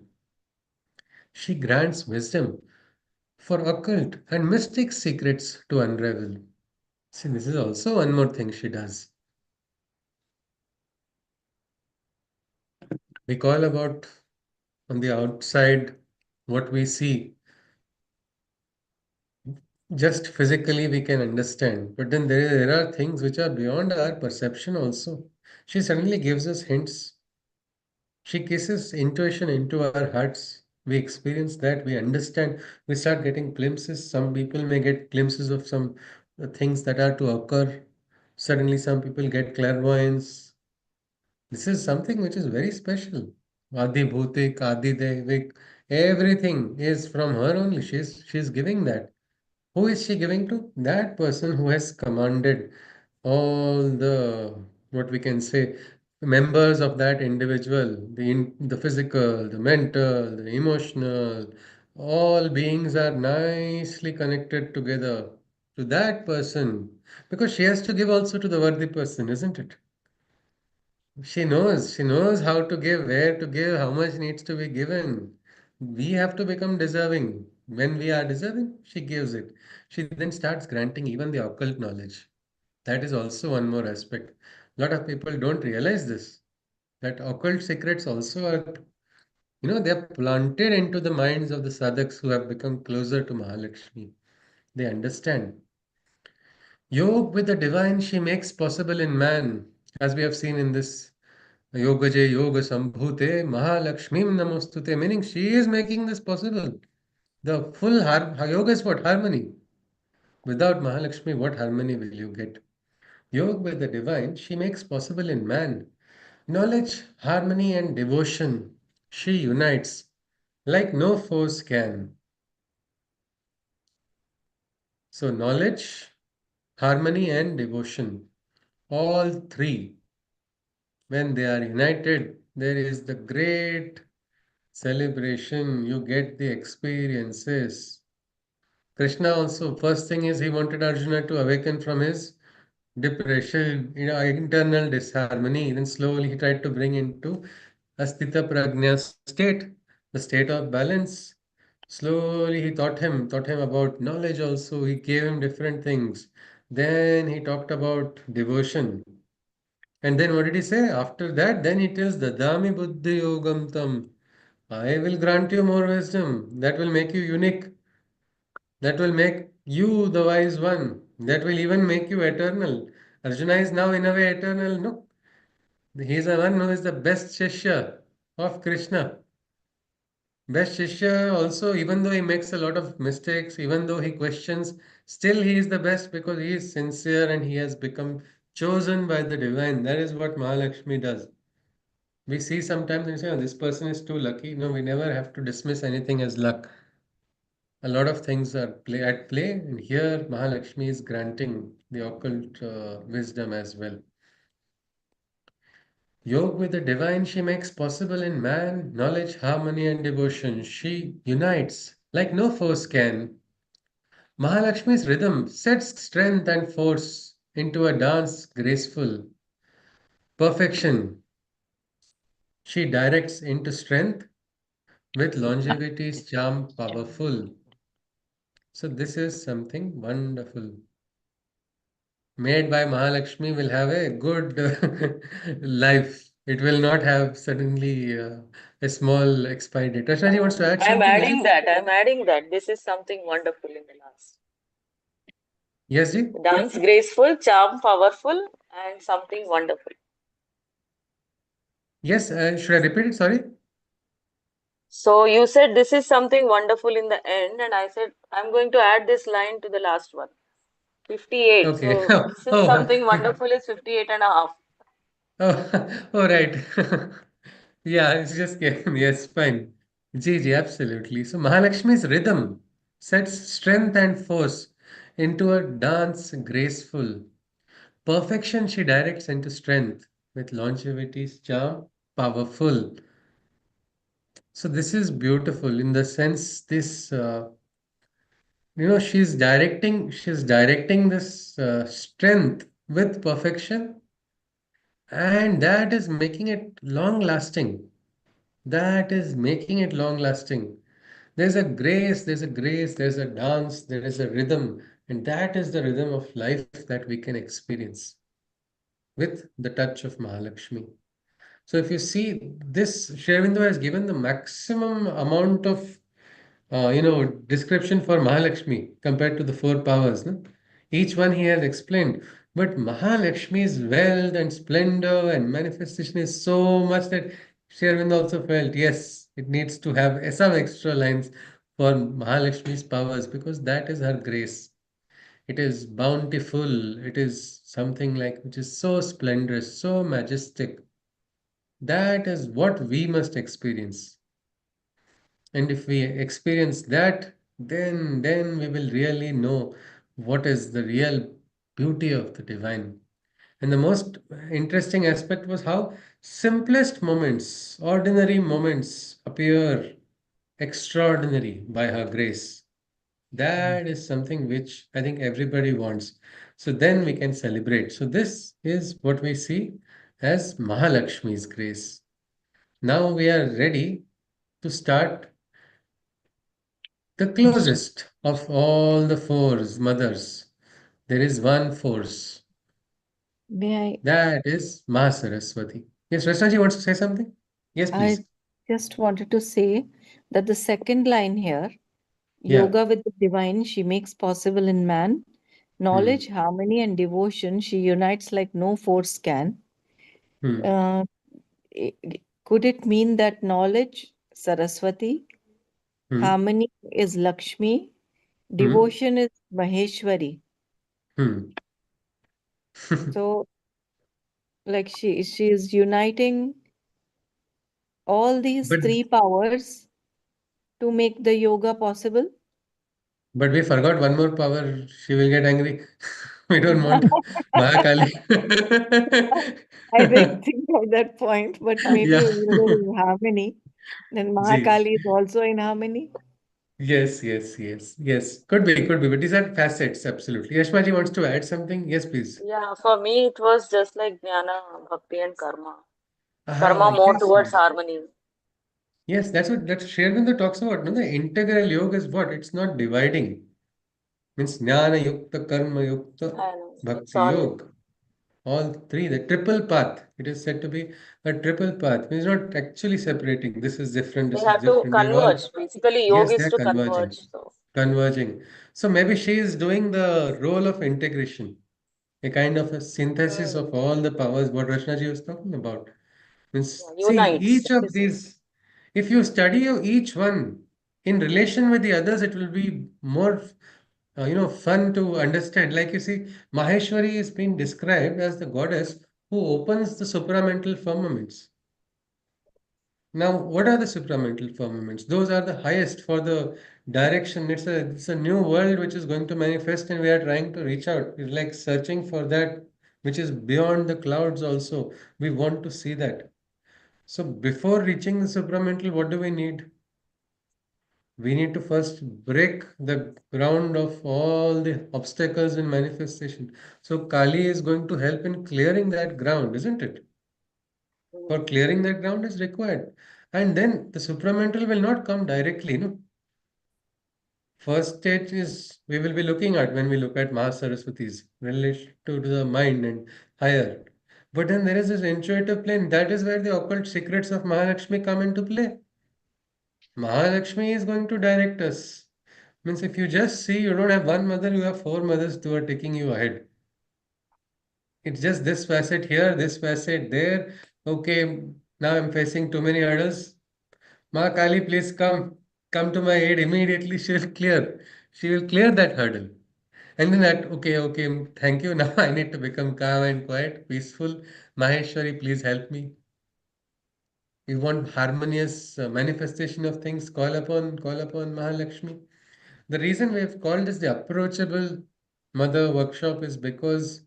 She grants wisdom for occult and mystic secrets to unravel. See, this is also one more thing she does. We call about on the outside what we see, just physically we can understand, but then there are things which are beyond our perception also. She suddenly gives us hints. She kisses intuition into our hearts. We experience that, we understand, we start getting glimpses. Some people may get glimpses of some things that are to occur. Suddenly, some people get clairvoyance. This is something which is very special. Adi Bhutik, Adi Devik, everything is from her only. She's giving that. Who is she giving to? That person who has commanded all the, what we can say, members of that individual, the physical, the mental, the emotional, all beings are nicely connected together to that person because she has to give also to the worthy person, isn't it? She knows how to give, where to give, how much needs to be given. We have to become deserving. When we are deserving, she gives it. She then starts granting even the occult knowledge. That is also one more aspect. A lot of people don't realize this, that occult secrets also are. They're planted into the minds of the sadhaks who have become closer to Mahalakshmi. They understand. Yoga with the divine she makes possible in man, as we have seen in this Yogaje Yoga Sambhute Mahalakshmim Namostute, meaning she is making this possible. The full yoga is what? Harmony. Without Mahalakshmi, what harmony will you get? Yoga with the divine she makes possible in man. Knowledge, harmony, and devotion she unites like no force can. So, knowledge, harmony, and devotion, all three, when they are united, there is the great celebration. You get the experiences. Krishna also, first thing is he wanted Arjuna to awaken from his depression, internal disharmony. Then slowly he tried to bring into Astita Prajna state, the state of balance. Slowly he taught him about knowledge also. He gave him different things. Then he talked about devotion. And then what did he say? After that, then he tells Dadami Buddhi Yogam Tam. I will grant you more wisdom. That will make you unique. That will make you the wise one. That will even make you eternal. Arjuna is now in a way eternal. No, he is the one who is the best Shishya of Krishna. Best Shishya also, even though he makes a lot of mistakes, even though he questions, still he is the best because he is sincere and he has become chosen by the divine. That is what Mahalakshmi does. We see sometimes we say, oh, this person is too lucky. No, we never have to dismiss anything as luck. A lot of things are at play, and here Mahalakshmi is granting the occult wisdom as well. Yoga with the divine she makes possible in man, knowledge, harmony, and devotion. She unites like no force can. Mahalakshmi's rhythm sets strength and force into a dance graceful. Perfection she directs into strength with longevity's charm powerful. So this is something wonderful. Made by Mahalakshmi will have a good life. It will not have suddenly a small expiry date. Rashnaji wants to add I'm something adding else? that. I'm adding that. This is something wonderful in the last. Yes, Ji? Dance graceful, charm powerful, and something wonderful. Yes, should I repeat it? Sorry. So you said this is something wonderful in the end, and I said I'm going to add this line to the last one. 58. Okay. So this is Oh, something wonderful is 58 and a half. oh, right. Yeah, it's just yes, fine. Ji, absolutely. So Mahalakshmi's rhythm sets strength and force into a dance graceful. Perfection she directs into strength with longevity's charm powerful. So this is beautiful in the sense this she's directing this strength with perfection, and that is making it long lasting. That is making it long lasting. There's a dance, there is a rhythm, and that is the rhythm of life that we can experience with the touch of Mahalakshmi. So if you see this, Shervindo has given the maximum amount of description for Mahalakshmi compared to the four powers. No? Each one he has explained. But Mahalakshmi's wealth and splendor and manifestation is so much that Shervind also felt, yes, it needs to have some extra lines for Mahalakshmi's powers because that is her grace. It is bountiful. It is something like which is so splendorous, so majestic. That is what we must experience. And if we experience that, then we will really know what is the real beauty of the divine. And the most interesting aspect was how simplest moments, ordinary moments appear extraordinary by her grace. That is something which I think everybody wants. So then we can celebrate. So this is what we see as Mahalakshmi's grace. Now we are ready to start the closest of all the fours, mothers. There is one force. May That is Mahasaraswati. Yes, Rashnaji wants to say something? Yes, I please. just wanted to say that the second line here, Yeah. yoga with the divine, she makes possible in man. Hmm. Knowledge, harmony, and devotion, she unites like no force can. Hmm. Uh, could it mean that knowledge, Saraswati, Hmm. harmony is Lakshmi, Hmm. devotion is Maheshwari? Hmm. So, like she is uniting all these But three powers to make the yoga possible. but we forgot one more power. She will get angry. We don't want Mahakali. I didn't think of that point, but maybe Yeah. if there is harmony, then Ji. Mahakali is also in harmony. Yes, yes, yes, yes. Could be, could be. But these are facets, absolutely. Yashmaji wants to add something. Yes, please. Yeah, for me it was just like jnana, bhakti, and karma. Ah, Karma more yes, towards yes. harmony. Yes, that's Sri Aurobindo talks about. No, the integral yoga is what? It's not dividing. Means jnana yukta, karma yukta, I know. bhakti Solid. yoga. All three, the triple path. It is said to be a triple path. It's not actually separating. This is different. They This is have to different. These all, converge. Basically, yoga yes, is they're to converging, converge. So, converging. So maybe she is doing the role of integration, a kind of a synthesis mm, of all the powers. What Rachnaji was talking about. Means, yeah, see, unite, each of synthesis. these, if you study each one in relation with the others, it will be more, fun to understand. Like you see, Maheshwari is being described as the goddess who opens the supramental firmaments. Now, what are the supramental firmaments? Those are the highest for the direction. It's a new world which is going to manifest, and we are trying to reach out. It's like searching for that which is beyond the clouds also. We want to see that. So before reaching the supramental, what do we need? We need to first break the ground of all the obstacles in manifestation. So Kali is going to help in clearing that ground, isn't it? For Mm. clearing that ground is required. And then the supramental will not come directly. No. First stage is we will be looking at when we look at Maha Saraswati's relation to the mind and higher. But then there is this intuitive plane. That is where the occult secrets of Mahalakshmi come into play. Mahalakshmi is going to direct us. Means if you just see you don't have one mother, you have four mothers who are taking you ahead. It's just this facet here, this facet there. Okay, now I'm facing too many hurdles. Ma Kali, please come to my aid immediately. She will clear that hurdle. And then that, okay, okay, thank you. Now I need to become calm and quiet, peaceful. Maheshwari, please help me. You want harmonious manifestation of things, call upon Mahalakshmi. The reason we have called this the approachable mother workshop is because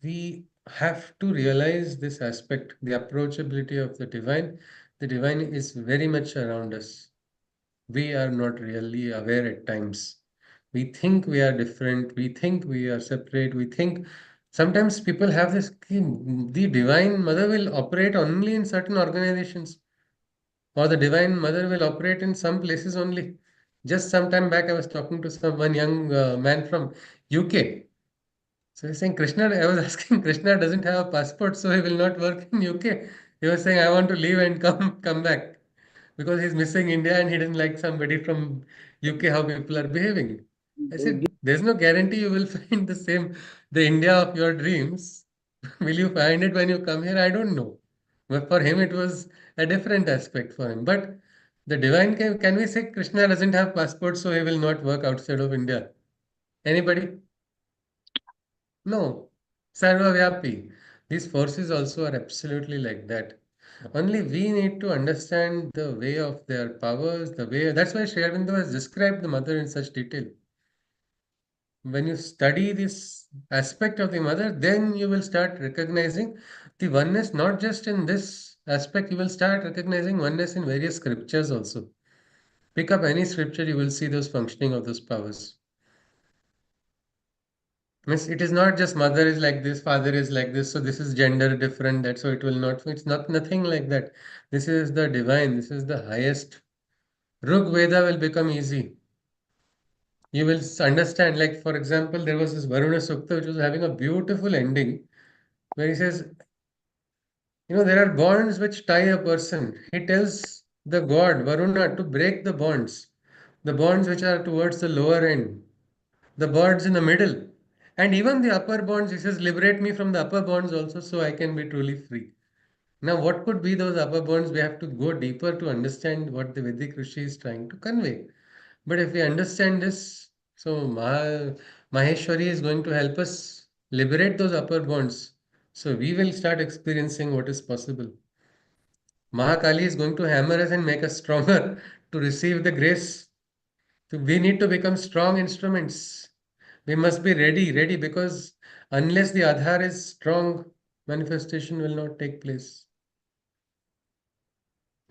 we have to realize this aspect, the approachability of the divine. The divine is very much around us. We are not really aware at times. We think we are different, we think we are separate, we think sometimes people have this the divine mother will operate only in certain organizations or the divine mother will operate in some places only. Just some time back I was talking to one young man from UK. So he's saying Krishna, I was asking Krishna doesn't have a passport, so he will not work in UK. He was saying I want to leave and come back because he's missing India and he didn't like somebody from UK how people are behaving. I said, there's no guarantee you will find the India of your dreams. Will you find it when you come here? I don't know. But for him, it was a different aspect for him. But the divine, can we say Krishna doesn't have passport, so he will not work outside of India? Anybody? No. Sarvavyapi. These forces also are absolutely like that. Only we need to understand the way of their powers, the way. That's why Sri Aurobindo has described the mother in such detail. When you study this aspect of the mother, then you will start recognizing the oneness, not just in this aspect, you will start recognizing oneness in various scriptures also. Pick up any scripture, you will see those functioning of those powers. Means it is not just mother is like this, father is like this, so this is gender different, that so it will not. It's not nothing like that. This is the divine, this is the highest. Rug Veda will become easy. You will understand, like for example, there was this Varuna Sukta which was having a beautiful ending where he says, there are bonds which tie a person. He tells the god Varuna to break the bonds which are towards the lower end, the bonds in the middle, and even the upper bonds. He says, liberate me from the upper bonds also, so I can be truly free. Now, what could be those upper bonds? We have to go deeper to understand what the Vedic Rishi is trying to convey. But if we understand this, so Maheshwari is going to help us liberate those upper bonds. So we will start experiencing what is possible. Mahakali is going to hammer us and make us stronger to receive the grace. So we need to become strong instruments. We must be ready because unless the Adhar is strong, manifestation will not take place.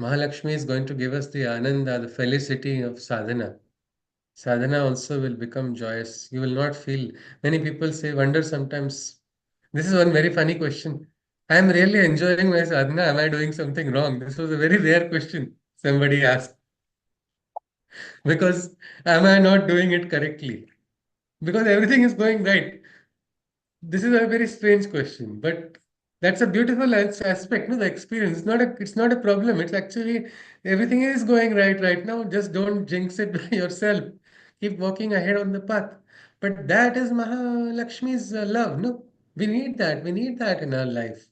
Mahalakshmi is going to give us the ananda, the felicity of sadhana. Sadhana also will become joyous. You will not feel. Many people say, wonder sometimes. This is one very funny question. I am really enjoying my sadhana. Am I doing something wrong? This was a very rare question somebody asked. Because am I not doing it correctly? Because everything is going right. This is a very strange question, but that's a beautiful aspect, no, the experience. It's not a problem. It's actually everything is going right now. Just don't jinx it by yourself. Keep walking ahead on the path. But that is Mahalakshmi's love. No, we need that. We need that in our life.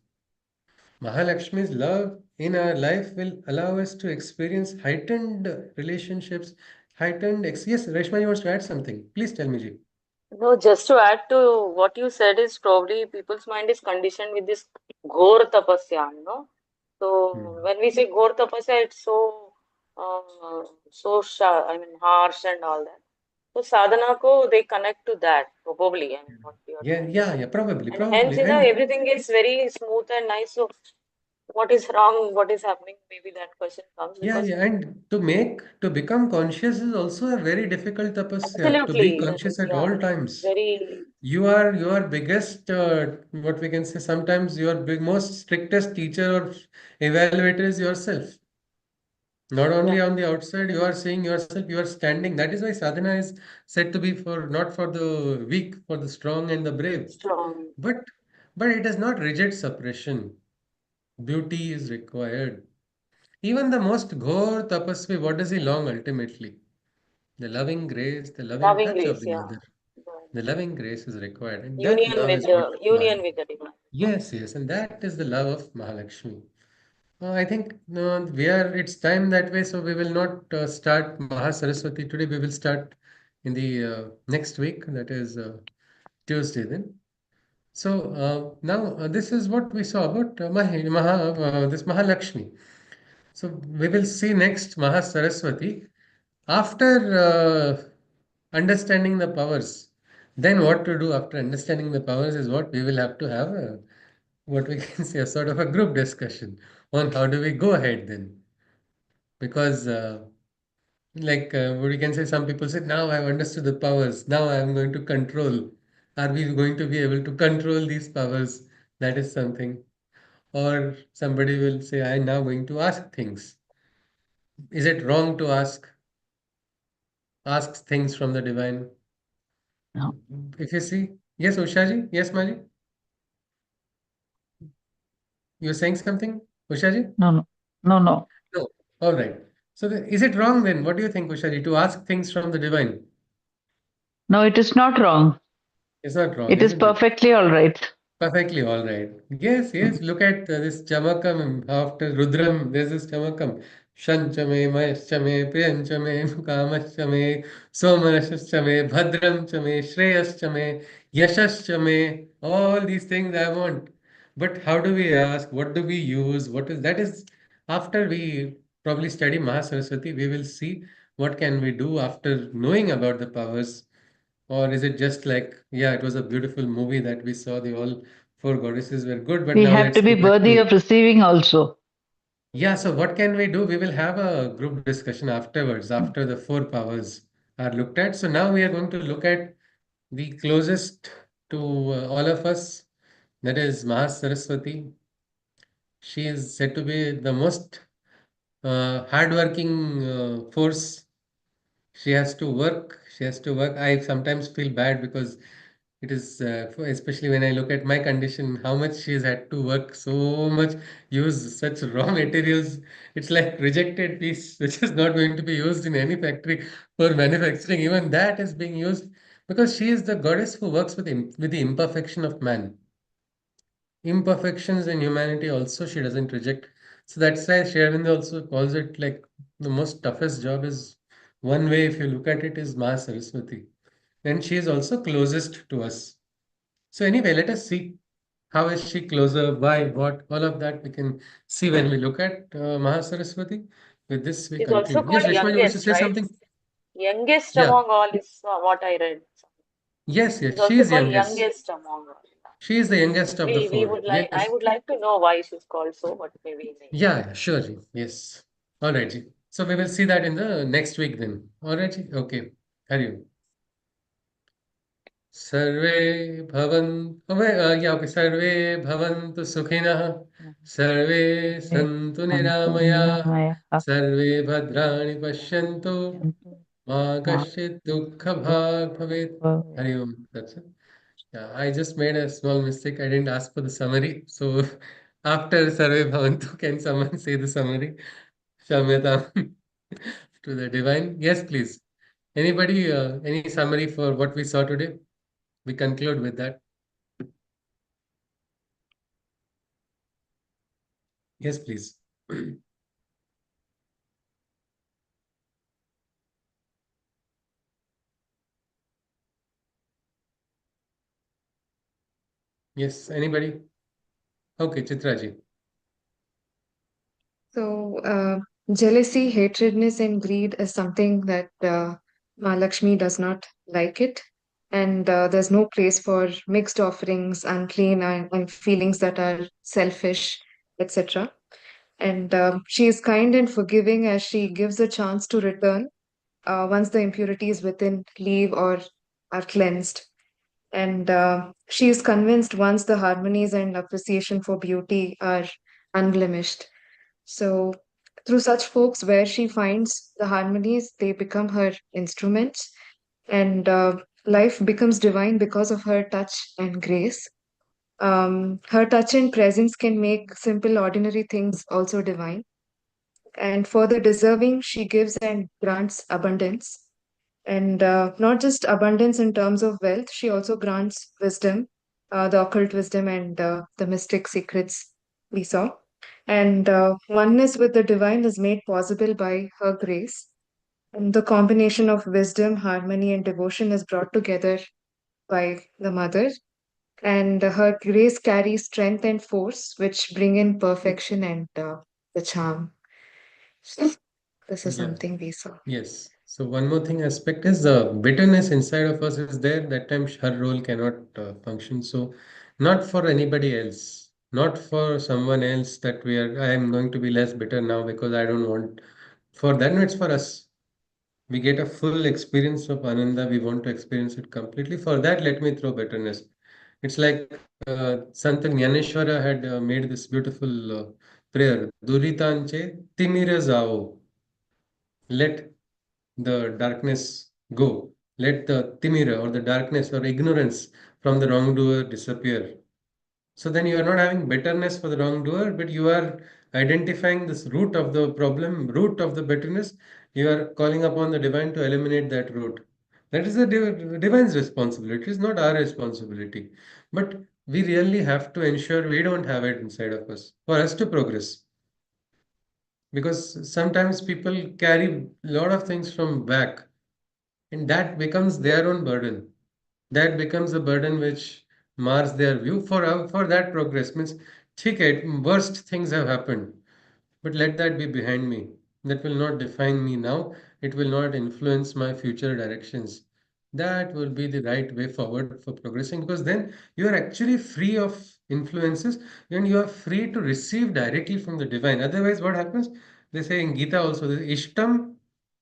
Mahalakshmi's love in our life will allow us to experience heightened relationships, yes, Reshma, you want to add something? Please tell me, Ji. No, just to add to what you said is probably people's mind is conditioned with this ghor tapasya. So Hmm. when we say ghor tapasya, it's I mean harsh and all that. So sadhana ko they connect to that probably. I mean what you are Yeah, trying to yeah, say. yeah, probably, And hence, probably. And everything is very smooth and nice. So what is wrong? What is happening? Maybe that question comes yeah, because yeah, and to become conscious is also a very difficult tapasya. To be absolutely, conscious at yeah, all times. very You are biggest, what we can say, sometimes your most strictest teacher or evaluator is yourself. Not yeah only on the outside, you are seeing yourself, you are standing. That is why sadhana is said to be for not for the weak, for the strong and the brave. strong. But but it is not rigid suppression. Beauty is required. Even the most ghor tapasvi, what does he long ultimately? The loving grace, the loving Loving touch of grace, the yeah. other. The The loving grace is required, and that union love with is what union with the divine. Yes, yes, and that is the love of Mahalakshmi. I think we are. It's time that way, so we will not start Mahasaraswati today. We will start in the next week, that is Tuesday. Then, so now this is what we saw about this Mahalakshmi. So we will see next Mahasaraswati after understanding the powers. Then what to do after understanding the powers is what we will have to have what we can say a sort of a group discussion on how do we go ahead then. Because what we can say, some people say, now I've understood the powers, now I'm going to control. Are we going to be able to control these powers? That is something. Or somebody will say, I'm now going to ask things. Is it wrong to ask things from the divine? No, If you see, yes, Ushaji, yes, Maji, you're saying something, Ushaji? no, no, no, no. No. All right. So, is it wrong then? What do you think, Ushaji, to ask things from the divine? No, it is not wrong. It's not wrong, It is isn't it? perfectly all right. Perfectly all right. Yes, yes. Mm. Look at this Chamakam after Rudram. There's this Chamakam. Shanchame, Mayashchame, Priyanchame, Kamaschame, Somanashchame, Bhadramchame, Shreyashchame, Yashashchame. All these things I want. But how do we ask? What do we use? What is that? Is after we probably study Mahasaraswati, we will see what can we do after knowing about the powers. Or is it just like, yeah, it was a beautiful movie that we saw, the all four goddesses were good, but We now have to let's be go back worthy to. of receiving also. Yeah, so what can we do? We will have a group discussion afterwards, Mm. after the four powers are looked at. So now we are going to look at the closest to all of us, that is Mahas Saraswati. She is said to be the most hardworking force. She has to work. She has to work. I sometimes feel bad because It is, especially when I look at my condition, how much she has had to work so much, use such raw materials. It's like rejected piece, which is not going to be used in any factory for manufacturing. Even that is being used because she is the goddess who works with the imperfection of man. Imperfections in humanity also she doesn't reject. So that's why Sri Aurobindo also calls it like the most toughest job is one way, if you look at it, is Ma Saraswati. And she is also closest to us. So anyway, let us see how is she closer, why, what, all of that we can see when we look at Mahasaraswati. With this, we She's also conclude. Yes, called Reshma, you want to youngest, say right? something? Youngest Yeah. among all is what I read. Yes, She's yes, she also is called youngest. youngest among all. She is the youngest of the We four. would like. I Yes. would like to know why she's called so, but maybe in the end. Yeah, sure. Ji. Yes. All right. Ji. So we will see that in the next week then. All right. Ji. Okay. Hari Om. सर्वे भवन्तु yeah, okay. सर्वे भवन्तु सुखिनः सर्वे सन्तु निरामयाः सर्वे भद्राणि पश्यन्तु मा कश्चित् दुःखभाग् भवेत्. Hari Om. That's it. Yeah, I just made a small mistake. I didn't ask for the summary. So after Sarve Bhavantu, can someone say the summary? Shamyatam to the divine. Yes, please. Anybody, any summary for what we saw today? We conclude with that. Yes, please. Yes, anybody? Okay, Chitraji. So, jealousy, hatredness, and greed is something that Mahalakshmi does not like it. And there's no place for mixed offerings, unclean, and feelings that are selfish, etc. And she is kind and forgiving as she gives a chance to return once the impurities within leave or are cleansed. And she is convinced once the harmonies and appreciation for beauty are unblemished. So, through such folks, where she finds the harmonies, they become her instruments, and life becomes divine because of her touch and grace. Her touch and presence can make simple, ordinary things also divine. And for the deserving, she gives and grants abundance. And not just abundance in terms of wealth, she also grants wisdom, the occult wisdom, and the mystic secrets we saw. And oneness with the divine is made possible by her grace. And the combination of wisdom, harmony, and devotion is brought together by the mother. And her grace carries strength and force, which bring in perfection and the charm. So, this is Yeah. something we saw. Yes. So one more thing aspect is the bitterness inside of us is there. That time her role cannot function. So not for anybody else, not for someone else that I am going to be less bitter now because I don't want. For that, no, it's for us. We get a full experience of Ananda. We want to experience it completely. For that, let me throw bitterness. It's like Sant Jnaneshwara had made this beautiful prayer. Duritanche timira zao. Let the darkness go. Let the timira or the darkness or ignorance from the wrongdoer disappear. So then you are not having bitterness for the wrongdoer, but you are identifying this root of the problem, root of the bitterness. You are calling upon the divine to eliminate that root. That is the divine's responsibility. It is not our responsibility. But we really have to ensure we don't have it inside of us for us to progress. Because sometimes people carry a lot of things from back, and that becomes their own burden. That becomes a burden which mars their view for that progress. Means, okay, worst things have happened, but let that be behind me. That will not define me now. It will not influence my future directions. That will be the right way forward for progressing because then you are actually free of influences and you are free to receive directly from the divine. Otherwise, what happens? They say in Gita also, there's Ishtam,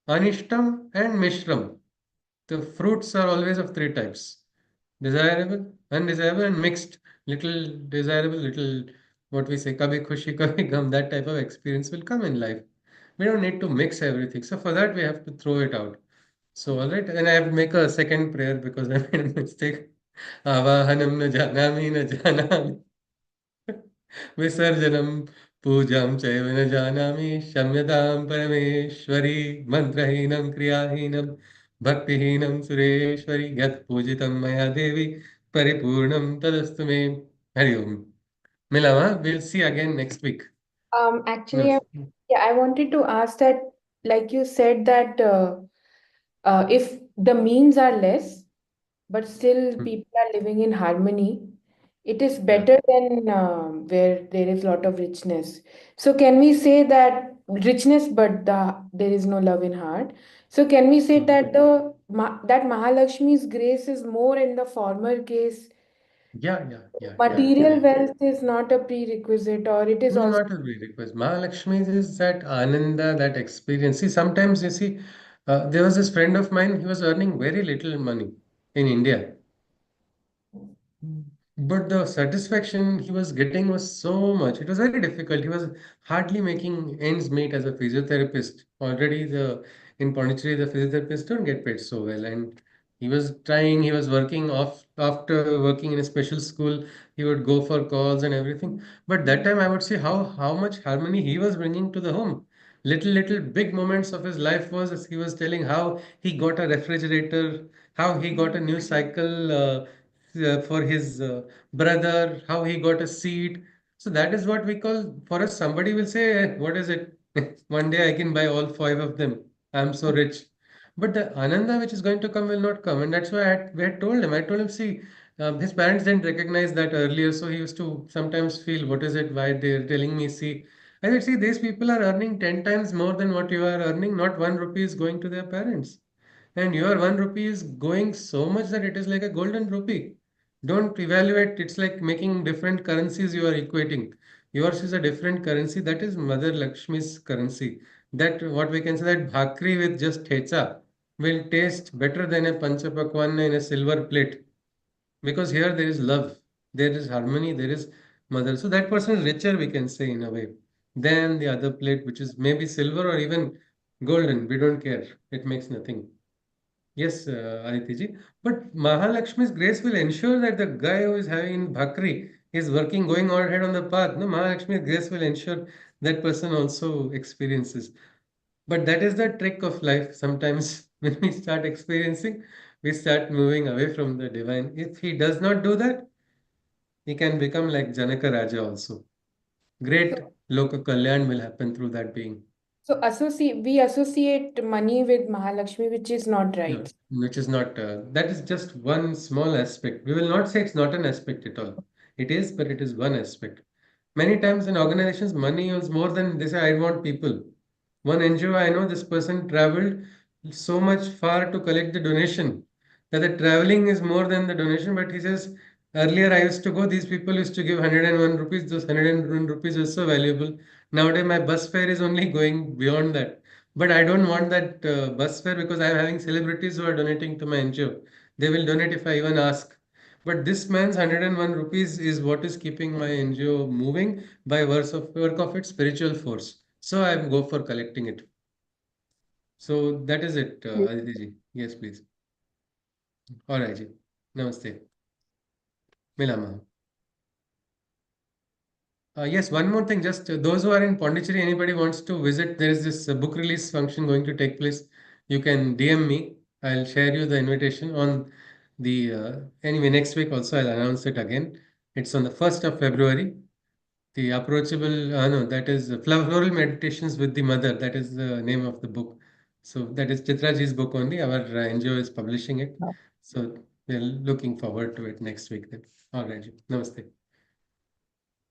Anishtam, and Mishram. The fruits are always of three types: desirable, undesirable, and mixed. Little desirable, little what we say, kabhi khushi, kabhi gum, that type of experience will come in life. We don't need to mix everything. So for that, we have to throw it out. So, all right. And I have to make a second prayer because I made a mistake. आवाहनं न जानामि न जानामि विसर्जनं पूजां चैव न जानामि क्षम्यतां परमेश्वरी मन्त्रहीनं क्रियाहीनं भक्तिहीनं सुरेश्वरी यत् पूजितं मया देवी परिपूर्णं तदस्तु मे हरि ओम मिलामा we'll see again next week. Actually, Yes. yeah, I wanted to ask that, like you said, that if the means are less, but still Hmm. people are living in harmony, it is Yeah. better than where there is lot of richness. So can we say that richness, but there is no love in heart? So can we say Hmm. that that Mahalakshmi's grace is more in the former case? Yeah. Material wealth is not a prerequisite, or it is No, also. not a request. Mahalakshmi is that Ananda, that experience. See, sometimes you see, there was this friend of mine, he was earning very little money in India. But the satisfaction he was getting was so much. It was very difficult. He was hardly making ends meet as a physiotherapist. Already the in Pondicherry, the physiotherapists don't get paid so well. And he was trying, he was working off after working in a special school, he would go for calls and everything. But that time I would say how much harmony he was bringing to the home. Little big moments of his life was as he was telling how he got a refrigerator, how he got a new cycle for his brother, how he got a seat. So that is what we call, for us, somebody will say, what is it? One day I can buy all five of them. I'm so rich. But the Ananda which is going to come will not come. And that's why we had told him, I told him, see, his parents didn't recognize that earlier. So he used to sometimes feel, what is it? Why they're telling me, see, I said, see, these people are earning 10 times more than what you are earning. Not 1 rupee is going to their parents. And your 1 rupee is going so much that it is like a golden rupee. Don't evaluate, it's like making different currencies you are equating. Yours is a different currency, that is Mother Lakshmi's currency. That what we can say that bhakri with just thecha will taste better than a panchapakwan in a silver plate. Because here there is love, there is harmony, there is mother. So that person is richer, we can say in a way, than the other plate, which is maybe silver or even golden. We don't care. It makes nothing. Yes, Aditi ji. But Mahalakshmi's grace will ensure that the guy who is having bhakri is working, going on ahead on the path. No, Mahalakshmi's grace will ensure that person also experiences. But that is the trick of life. Sometimes when we start experiencing, we start moving away from the divine. If he does not do that, he can become like Janaka Raja also. Great Loka Kalyan will happen through that being. So we associate money with Mahalakshmi, which is not No, right. which is not, that is just one small aspect. We will not say it's not an aspect at all. It is, but it is one aspect. Many times in organizations, money is more than they say, I want people. One NGO, I know this person traveled so much far to collect the donation that the traveling is more than the donation. But he says, earlier I used to go, these people used to give 101 rupees, those 101 rupees are so valuable. Nowadays, my bus fare is only going beyond that. But I don't want that bus fare because I'm having celebrities who are donating to my NGO. They will donate if I even ask. But this man's 101 rupees is what is keeping my NGO moving by work of its spiritual force. So I go for collecting it. So that is it, Aditi ji. Yes, please. All right, ji. Namaste. Milama. Yes, one more thing. Just those who are in Pondicherry, anybody wants to visit, there is this book release function going to take place. You can DM me. I'll share you the invitation on the anyway next week. Also, I'll announce it again. It's on the 1st of February. The approachable, no, that is Floral Meditations with the Mother. That is the name of the book. So that is Chitraji's book only. Our NGO is publishing it. So we're looking forward to it next week then. All right. Ji. Namaste.